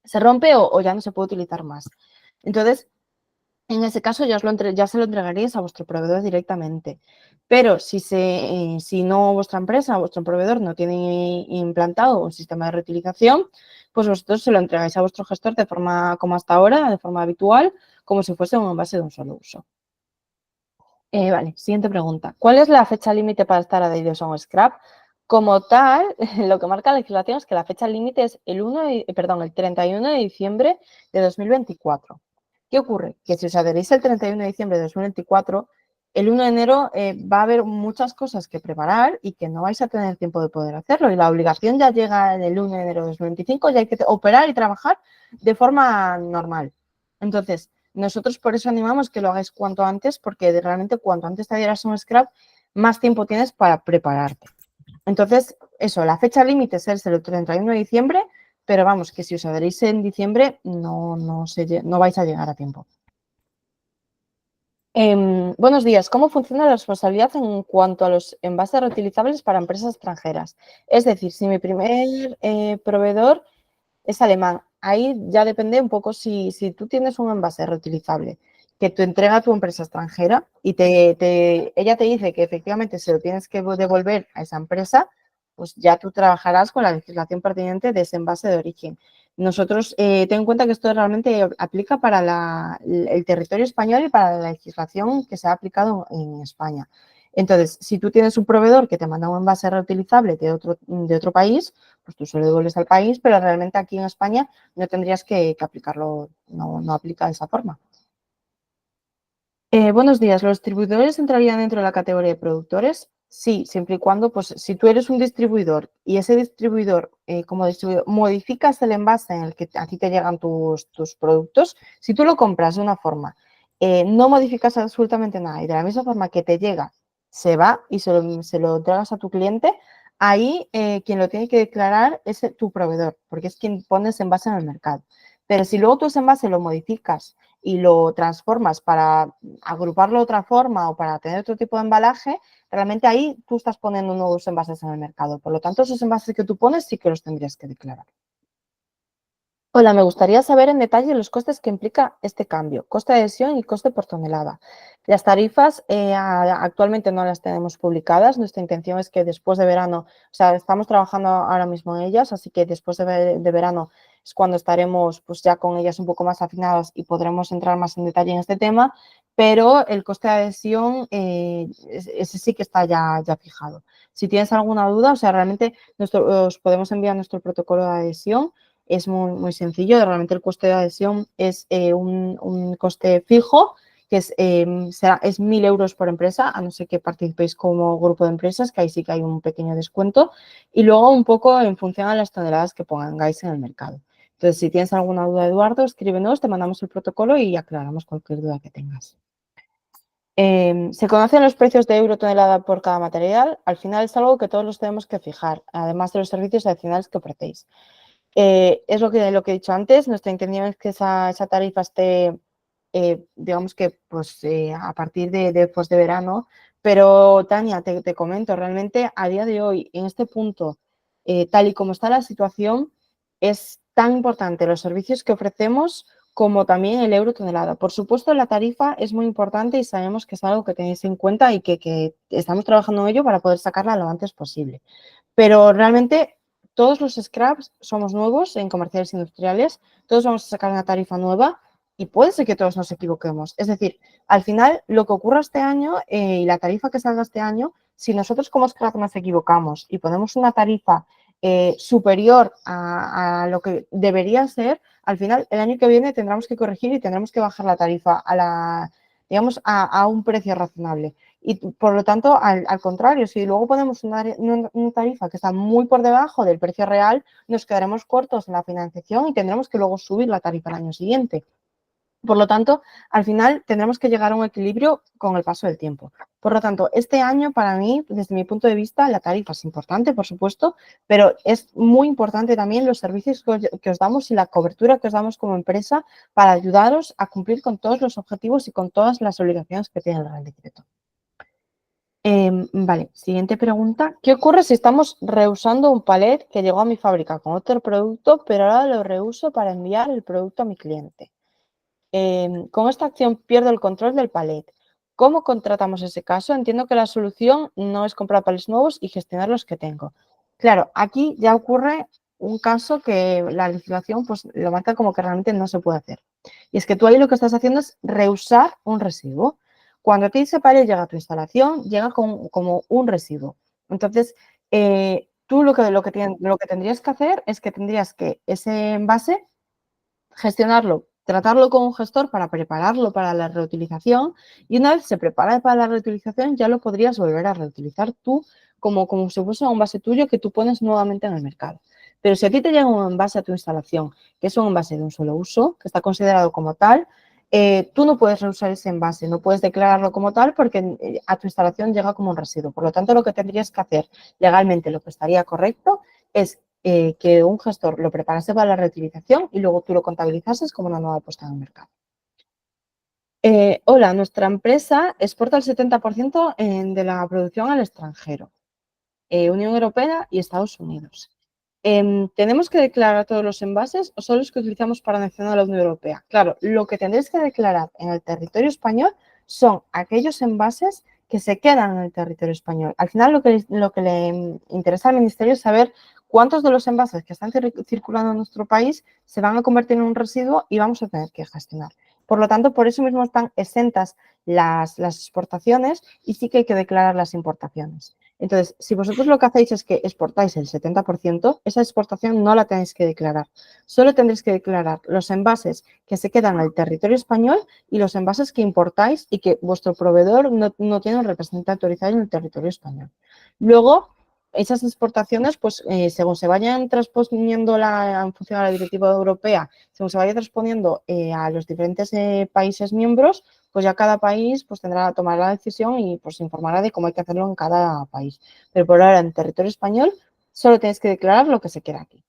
se rompe o ya no se puede utilizar más. Entonces, en ese caso ya se lo entregaríais a vuestro proveedor directamente. Pero si no vuestra empresa o vuestro proveedor no tiene implantado un sistema de reutilización, pues vosotros se lo entregáis a vuestro gestor de forma como hasta ahora, de forma habitual, como si fuese un envase de un solo uso. Vale, siguiente pregunta. ¿Cuál es la fecha límite para estar adheridos a un scrap? Como tal, lo que marca la legislación es que la fecha límite es el 31 de diciembre de 2024. ¿Qué ocurre? Que si os adherís el 31 de diciembre de 2024, el 1 de enero va a haber muchas cosas que preparar y que no vais a tener tiempo de poder hacerlo. Y la obligación ya llega en el 1 de enero de 2025 y hay que operar y trabajar de forma normal. Entonces, nosotros por eso animamos que lo hagáis cuanto antes, porque realmente cuanto antes te adhieras a un scrap, más tiempo tienes para prepararte. Entonces, eso, la fecha límite es el 31 de diciembre, pero vamos, que si os adherís en diciembre no vais a llegar a tiempo. Buenos días. ¿Cómo funciona la responsabilidad en cuanto a los envases reutilizables para empresas extranjeras? Es decir, si mi primer proveedor es alemán, ahí ya depende un poco si tú tienes un envase reutilizable que te entrega tu empresa extranjera y ella te dice que efectivamente se lo tienes que devolver a esa empresa, pues ya tú trabajarás con la legislación pertinente de ese envase de origen. Nosotros, ten en cuenta que esto realmente aplica para el territorio español y para la legislación que se ha aplicado en España. Entonces, si tú tienes un proveedor que te manda un envase reutilizable de otro país, pues tú se lo devuelves al país, pero realmente aquí en España no tendrías que aplicarlo, no aplica de esa forma. Buenos días, ¿los distribuidores entrarían dentro de la categoría de productores? Sí, siempre y cuando, pues si tú eres un distribuidor y ese distribuidor, como distribuidor, modificas el envase en el que a ti te llegan tus productos, si tú lo compras de una forma, no modificas absolutamente nada y de la misma forma que te llega, se va y se lo entregas a tu cliente, ahí quien lo tiene que declarar es tu proveedor, porque es quien pone ese envase en el mercado. Pero si luego tú ese envase lo modificas y lo transformas para agruparlo de otra forma o para tener otro tipo de embalaje, realmente ahí tú estás poniendo nuevos envases en el mercado. Por lo tanto, esos envases que tú pones sí que los tendrías que declarar. Hola, me gustaría saber en detalle los costes que implica este cambio, coste de adhesión y coste por tonelada. Las tarifas actualmente no las tenemos publicadas. Nuestra intención es que después de verano, o sea, estamos trabajando ahora mismo en ellas, así que después de verano es cuando estaremos pues ya con ellas un poco más afinadas y podremos entrar más en detalle en este tema, pero el coste de adhesión, ese sí que está ya fijado. Si tienes alguna duda, o sea, realmente os podemos enviar nuestro protocolo de adhesión. Es muy sencillo, realmente el coste de adhesión es un coste fijo, que es 1.000 euros por empresa, a no ser que participéis como grupo de empresas, que ahí sí que hay un pequeño descuento, y luego un poco en función a las toneladas que pongáis en el mercado. Entonces, si tienes alguna duda, Eduardo, escríbenos, te mandamos el protocolo y aclaramos cualquier duda que tengas. Se conocen los precios de euro tonelada por cada material. Al final es algo que todos los tenemos que fijar, además de los servicios adicionales que ofrecéis. Es lo que he dicho antes, nuestra intención es que esa tarifa esté, digamos que pues, a partir pues, de verano, pero Tania, te comento, realmente a día de hoy, en este punto, tal y como está la situación, es tan importante los servicios que ofrecemos como también el euro tonelada. Por supuesto, la tarifa es muy importante y sabemos que es algo que tenéis en cuenta y que estamos trabajando en ello para poder sacarla lo antes posible. Pero realmente todos los scraps somos nuevos en comerciales industriales, todos vamos a sacar una tarifa nueva y puede ser que todos nos equivoquemos. Es decir, al final lo que ocurra este año y la tarifa que salga este año, si nosotros como scrap nos equivocamos y ponemos una tarifa superior a lo que debería ser, al final el año que viene tendremos que corregir y tendremos que bajar la tarifa digamos, a un precio razonable. Y por lo tanto, al contrario, si luego ponemos una tarifa que está muy por debajo del precio real, nos quedaremos cortos en la financiación y tendremos que luego subir la tarifa el año siguiente. Por lo tanto, al final tendremos que llegar a un equilibrio con el paso del tiempo. Por lo tanto, este año para mí, desde mi punto de vista, la tarifa es importante, por supuesto, pero es muy importante también los servicios que os damos y la cobertura que os damos como empresa para ayudaros a cumplir con todos los objetivos y con todas las obligaciones que tiene el Real Decreto. Vale, siguiente pregunta. ¿Qué ocurre si estamos reusando un palet que llegó a mi fábrica con otro producto, pero ahora lo reuso para enviar el producto a mi cliente? Con esta acción pierdo el control del palet. ¿Cómo contratamos ese caso? Entiendo que la solución no es comprar palets nuevos y gestionar los que tengo. Claro, aquí ya ocurre un caso que la legislación pues, lo marca como que realmente no se puede hacer. Y es que tú ahí lo que estás haciendo es reusar un residuo. Cuando a ti ese palet llega a tu instalación, llega como un residuo. Entonces, tú lo que tendrías que hacer es que tendrías que ese envase gestionarlo, tratarlo con un gestor para prepararlo para la reutilización y una vez se prepara para la reutilización ya lo podrías volver a reutilizar tú como si fuese un envase tuyo que tú pones nuevamente en el mercado. Pero si a ti te llega un envase a tu instalación, que es un envase de un solo uso, que está considerado como tal, tú no puedes reusar ese envase, no puedes declararlo como tal porque a tu instalación llega como un residuo. Por lo tanto, lo que tendrías que hacer legalmente, lo que estaría correcto, es que un gestor lo preparase para la reutilización y luego tú lo contabilizases como una nueva puesta en el mercado. Hola, nuestra empresa exporta el 70% de la producción al extranjero, Unión Europea y Estados Unidos. ¿Tenemos que declarar todos los envases o solo los que utilizamos para nacional a la Unión Europea? Claro, lo que tendréis que declarar en el territorio español son aquellos envases que se quedan en el territorio español. Al final lo que le interesa al Ministerio es saber cuántos de los envases que están circulando en nuestro país se van a convertir en un residuo y vamos a tener que gestionar. Por lo tanto, por eso mismo están exentas las exportaciones y sí que hay que declarar las importaciones. Entonces, si vosotros lo que hacéis es que exportáis el 70%, esa exportación no la tenéis que declarar. Solo tendréis que declarar los envases que se quedan en el territorio español y los envases que importáis y que vuestro proveedor no tiene un representante autorizado en el territorio español. Luego, esas exportaciones, pues según se vayan transponiendo en función de la directiva europea, según se vaya transponiendo a los diferentes países miembros, pues ya cada país pues tomará la decisión y pues informará de cómo hay que hacerlo en cada país. Pero por ahora en territorio español solo tienes que declarar lo que se quiera aquí.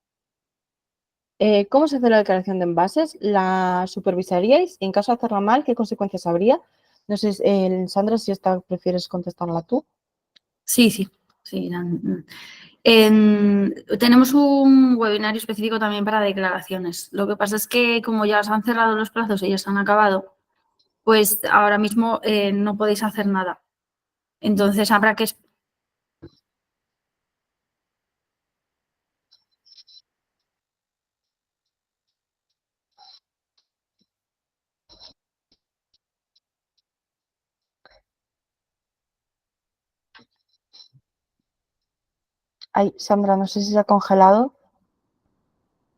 ¿Cómo se hace la declaración de envases? ¿La supervisaríais? En caso de hacerla mal, ¿qué consecuencias habría? No sé, Sandra, si esta prefieres contestarla tú. Sí, sí. Sí, tenemos un webinario específico también para declaraciones. Lo que pasa es que como ya os han cerrado los plazos y ya se han acabado, pues ahora mismo no podéis hacer nada. Entonces habrá que... Ay, Sandra, no sé si se ha congelado.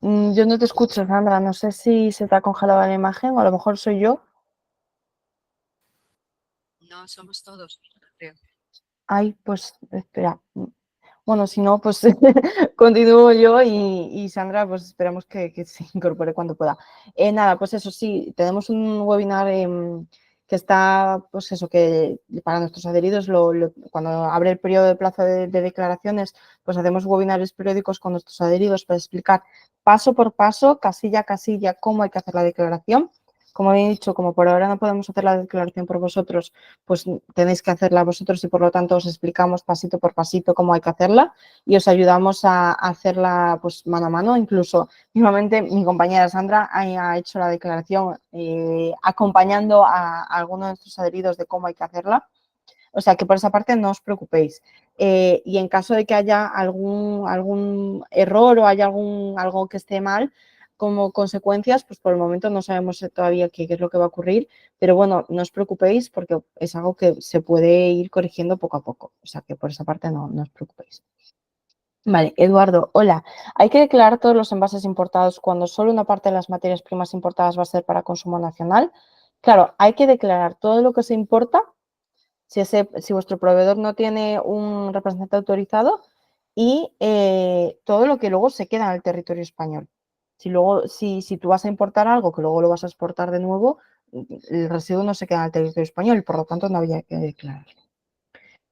Yo no te escucho, Sandra. No sé si se te ha congelado la imagen o a lo mejor soy yo. No, somos todos, creo. Ay, pues espera. Bueno, si no, pues continúo yo y Sandra, pues esperamos que se incorpore cuando pueda. Nada, pues eso sí, tenemos un webinar que está, pues eso, que para nuestros adheridos, cuando abre el periodo de plazo de declaraciones, pues hacemos webinars periódicos con nuestros adheridos para explicar paso por paso, casilla a casilla, cómo hay que hacer la declaración. Como he dicho, como por ahora no podemos hacer la declaración por vosotros, pues tenéis que hacerla vosotros y por lo tanto os explicamos pasito por pasito cómo hay que hacerla y os ayudamos a hacerla pues mano a mano. Incluso mismamente mi compañera Sandra ha hecho la declaración acompañando a algunos de nuestros adheridos de cómo hay que hacerla. O sea que por esa parte no os preocupéis. Y en caso de que haya algún error o haya algo que esté mal, como consecuencias, pues por el momento no sabemos todavía qué es lo que va a ocurrir, pero bueno, no os preocupéis porque es algo que se puede ir corrigiendo poco a poco. O sea que por esa parte no os preocupéis. Vale, Eduardo, hola. ¿Hay que declarar todos los envases importados cuando solo una parte de las materias primas importadas va a ser para consumo nacional? Claro, hay que declarar todo lo que se importa si vuestro proveedor no tiene un representante autorizado y todo lo que luego se queda en el territorio español. Si tú vas a importar algo que luego lo vas a exportar de nuevo, el residuo no se queda en el territorio español y por lo tanto no había que declarar.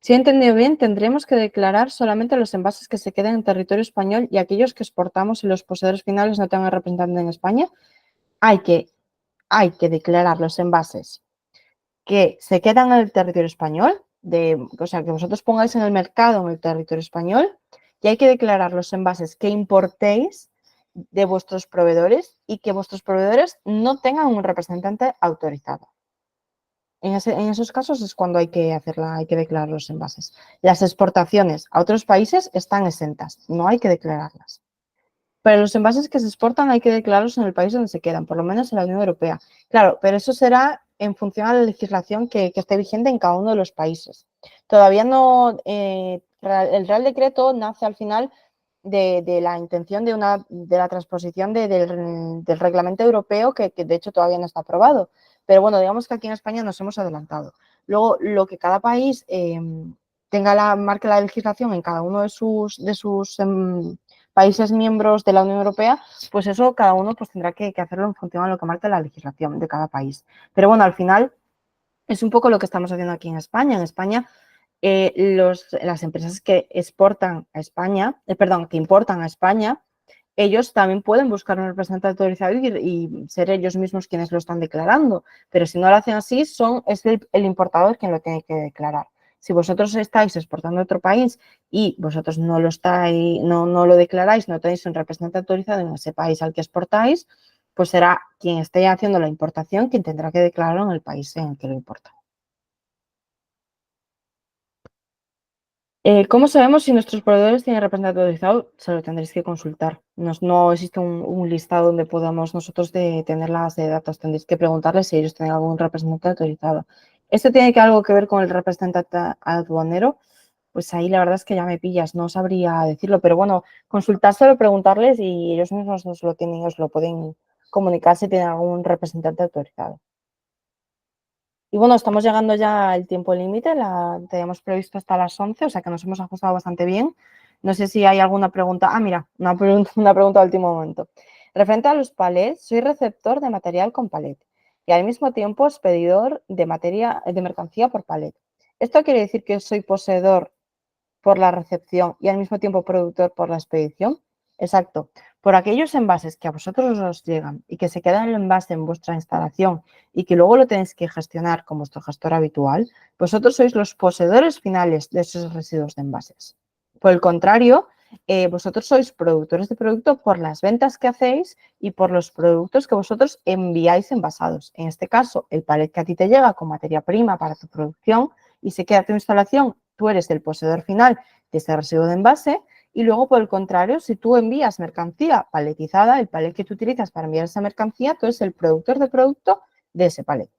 Si he entendido bien, tendremos que declarar solamente los envases que se queden en territorio español y aquellos que exportamos y los poseedores finales no tengan representante en España. Hay que, hay que declarar los envases que se quedan en el territorio español, o sea, que vosotros pongáis en el mercado en el territorio español, y hay que declarar los envases que importéis de vuestros proveedores y que vuestros proveedores no tengan un representante autorizado. En esos casos es cuando hay que declarar los envases. Las exportaciones a otros países están exentas, no hay que declararlas. Pero los envases que se exportan hay que declararlos en el país donde se quedan, por lo menos en la Unión Europea. Claro, pero eso será en función a la legislación que esté vigente en cada uno de los países. Todavía no, el Real Decreto nace al final de la intención de la transposición del reglamento europeo, que de hecho todavía no está aprobado. Pero bueno, digamos que aquí en España nos hemos adelantado. Luego, lo que cada país marque la legislación en cada uno de sus países miembros de la Unión Europea, pues eso cada uno pues tendrá que hacerlo en función a lo que marque la legislación de cada país. Pero bueno, al final es un poco lo que estamos haciendo aquí en España. En España, las empresas que exportan a España, que importan a España, ellos también pueden buscar un representante autorizado y ser ellos mismos quienes lo están declarando. Pero si no lo hacen así, es el importador quien lo tiene que declarar. Si vosotros estáis exportando a otro país y vosotros no lo declaráis, no tenéis un representante autorizado en ese país al que exportáis, pues será quien esté haciendo la importación quien tendrá que declararlo en el país en el que lo importa. ¿Cómo sabemos si nuestros proveedores tienen representante autorizado? Se lo tendréis que consultar. No existe un listado donde podamos nosotros tener la base de datos. Tendréis que preguntarles si ellos tienen algún representante autorizado. ¿Esto tiene algo que ver con el representante aduanero? Pues ahí la verdad es que ya me pillas, no sabría decirlo, pero bueno, consultárselo, preguntarles y ellos mismos os lo pueden comunicar si tienen algún representante autorizado. Y bueno, estamos llegando ya al tiempo límite, teníamos previsto hasta las 11, o sea que nos hemos ajustado bastante bien. No sé si hay alguna pregunta. Ah, mira, una pregunta de último momento. Referente a los palets, soy receptor de material con palet y al mismo tiempo expedidor de mercancía por palet. ¿Esto quiere decir que soy poseedor por la recepción y al mismo tiempo productor por la expedición? Exacto. Por aquellos envases que a vosotros os llegan y que se quedan el envase en vuestra instalación y que luego lo tenéis que gestionar con vuestro gestor habitual, vosotros sois los poseedores finales de esos residuos de envases. Por el contrario, vosotros sois productores de producto por las ventas que hacéis y por los productos que vosotros enviáis envasados. En este caso, el palet que a ti te llega con materia prima para tu producción y se queda tu instalación, tú eres el poseedor final de ese residuo de envase. Y luego, por el contrario, si tú envías mercancía paletizada, el palet que tú utilizas para enviar esa mercancía, tú eres el productor de producto de ese palet.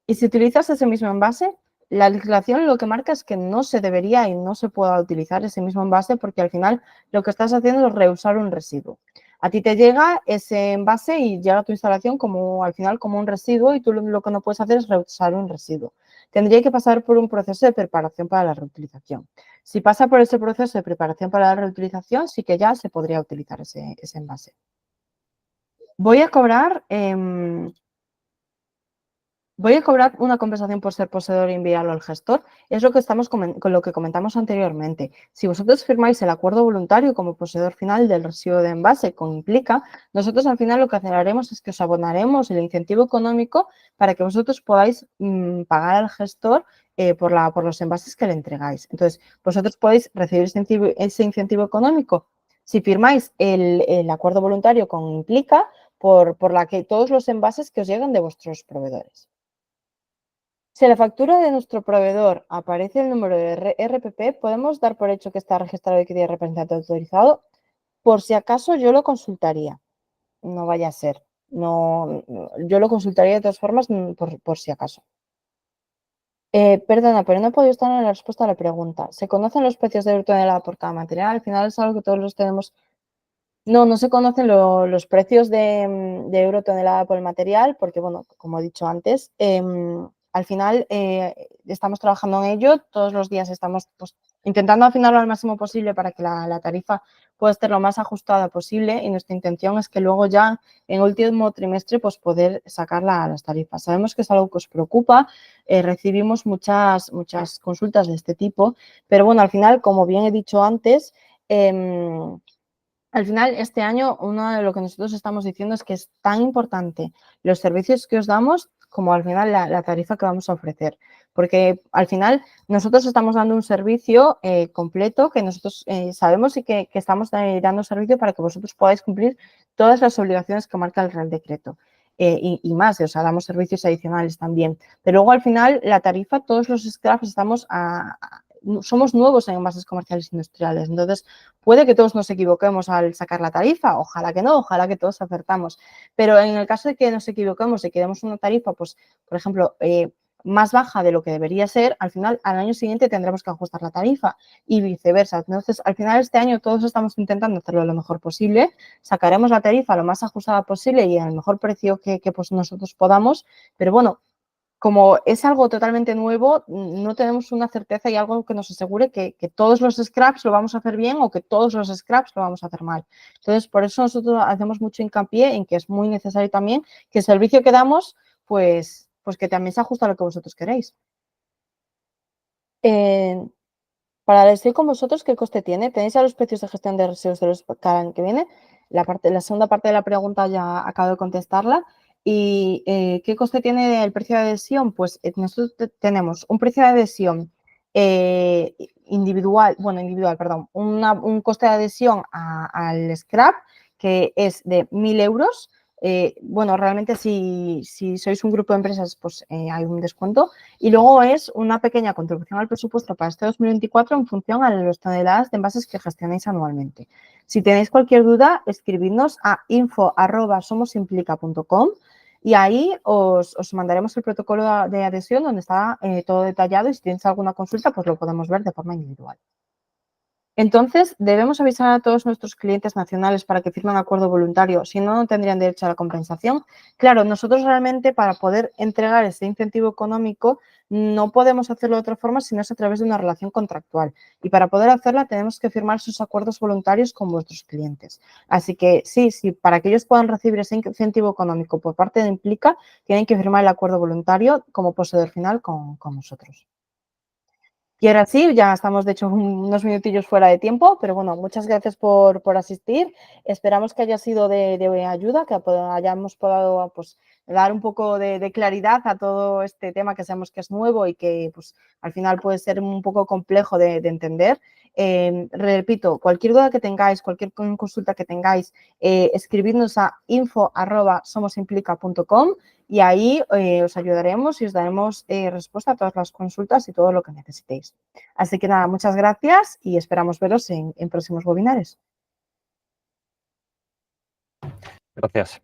Y si utilizas ese mismo envase, la legislación lo que marca es que no se debería y no se pueda utilizar ese mismo envase porque al final lo que estás haciendo es reusar un residuo. A ti te llega ese envase y llega a tu instalación al final como un residuo y tú lo que no puedes hacer es reusar un residuo. Tendría que pasar por un proceso de preparación para la reutilización. Si pasa por ese proceso de preparación para la reutilización, sí que ya se podría utilizar ese envase. Voy a cobrar una compensación por ser poseedor y enviarlo al gestor. Es lo que con lo que comentamos anteriormente. Si vosotros firmáis el acuerdo voluntario como poseedor final del residuo de envase con Implica, nosotros al final lo que haremos es que os abonaremos el incentivo económico para que vosotros podáis pagar al gestor por los envases que le entregáis. Entonces, vosotros podéis recibir ese incentivo económico si firmáis el acuerdo voluntario con Implica por la que todos los envases que os llegan de vuestros proveedores. Si en la factura de nuestro proveedor aparece el número de RPP, podemos dar por hecho que está registrado y que tiene representante autorizado. Por si acaso, yo lo consultaría. No vaya a ser. No, yo lo consultaría de todas formas por si acaso. Perdona, pero no he podido estar en la respuesta a la pregunta. ¿Se conocen los precios de tonelada por cada material? Al final es algo que todos los tenemos. No se conocen los precios de euro tonelada por el material porque, bueno, como he dicho antes, al final estamos trabajando en ello, todos los días estamos pues, intentando afinarlo al máximo posible para que la tarifa pueda estar lo más ajustada posible y nuestra intención es que luego ya en último trimestre pues poder sacar las tarifas. Sabemos que es algo que os preocupa, recibimos muchas consultas de este tipo, pero bueno, al final, como bien he dicho antes, al final, este año, uno de lo que nosotros estamos diciendo es que es tan importante los servicios que os damos como al final la tarifa que vamos a ofrecer. Porque al final nosotros estamos dando un servicio completo que nosotros sabemos y que estamos dando servicio para que vosotros podáis cumplir todas las obligaciones que marca el Real Decreto. Y más, o sea, damos servicios adicionales también. Pero luego al final la tarifa, todos los scraps somos nuevos en envases comerciales industriales. Entonces, puede que todos nos equivoquemos al sacar la tarifa, ojalá que no, ojalá que todos acertamos. Pero en el caso de que nos equivoquemos y que demos una tarifa, pues, por ejemplo, más baja de lo que debería ser, al final, al año siguiente tendremos que ajustar la tarifa y viceversa. Entonces, al final, este año todos estamos intentando hacerlo lo mejor posible, sacaremos la tarifa lo más ajustada posible y al mejor precio que pues, nosotros podamos, pero bueno, como es algo totalmente nuevo, no tenemos una certeza y algo que nos asegure que todos los scraps lo vamos a hacer bien o que todos los scraps lo vamos a hacer mal. Entonces, por eso nosotros hacemos mucho hincapié en que es muy necesario también que el servicio que damos, pues que también se ajuste a lo que vosotros queréis. Para elegir con vosotros, ¿qué coste tiene? ¿Tenéis a los precios de gestión de residuos de los cada año que viene? La segunda parte de la pregunta ya acabo de contestarla. ¿Y qué coste tiene el precio de adhesión? Pues nosotros tenemos un precio de adhesión individual, perdón, un coste de adhesión al scrap que es de 1.000 euros. Bueno, realmente si sois un grupo de empresas, pues hay un descuento. Y luego es una pequeña contribución al presupuesto para este 2024 en función a las toneladas de envases que gestionáis anualmente. Si tenéis cualquier duda, escribidnos a info@somosimplica.com y ahí os mandaremos el protocolo de adhesión donde está todo detallado y si tenéis alguna consulta, pues lo podemos ver de forma individual. Entonces, debemos avisar a todos nuestros clientes nacionales para que firmen un acuerdo voluntario, si no, no tendrían derecho a la compensación. Claro, nosotros realmente para poder entregar ese incentivo económico no podemos hacerlo de otra forma si no es a través de una relación contractual. Y para poder hacerla tenemos que firmar sus acuerdos voluntarios con vuestros clientes. Así que sí, para que ellos puedan recibir ese incentivo económico por parte de Implica, tienen que firmar el acuerdo voluntario como poseedor final con nosotros. Y ahora sí, ya estamos de hecho unos minutillos fuera de tiempo, pero bueno, muchas gracias por asistir. Esperamos que haya sido de ayuda, que hayamos podido pues, dar un poco de claridad a todo este tema que sabemos que es nuevo y que pues, al final puede ser un poco complejo de entender. Repito, cualquier duda que tengáis, cualquier consulta que tengáis, escribidnos a info@somosimplica.com y ahí os ayudaremos y os daremos respuesta a todas las consultas y todo lo que necesitéis. Así que nada, muchas gracias y esperamos veros en próximos webinars. Gracias.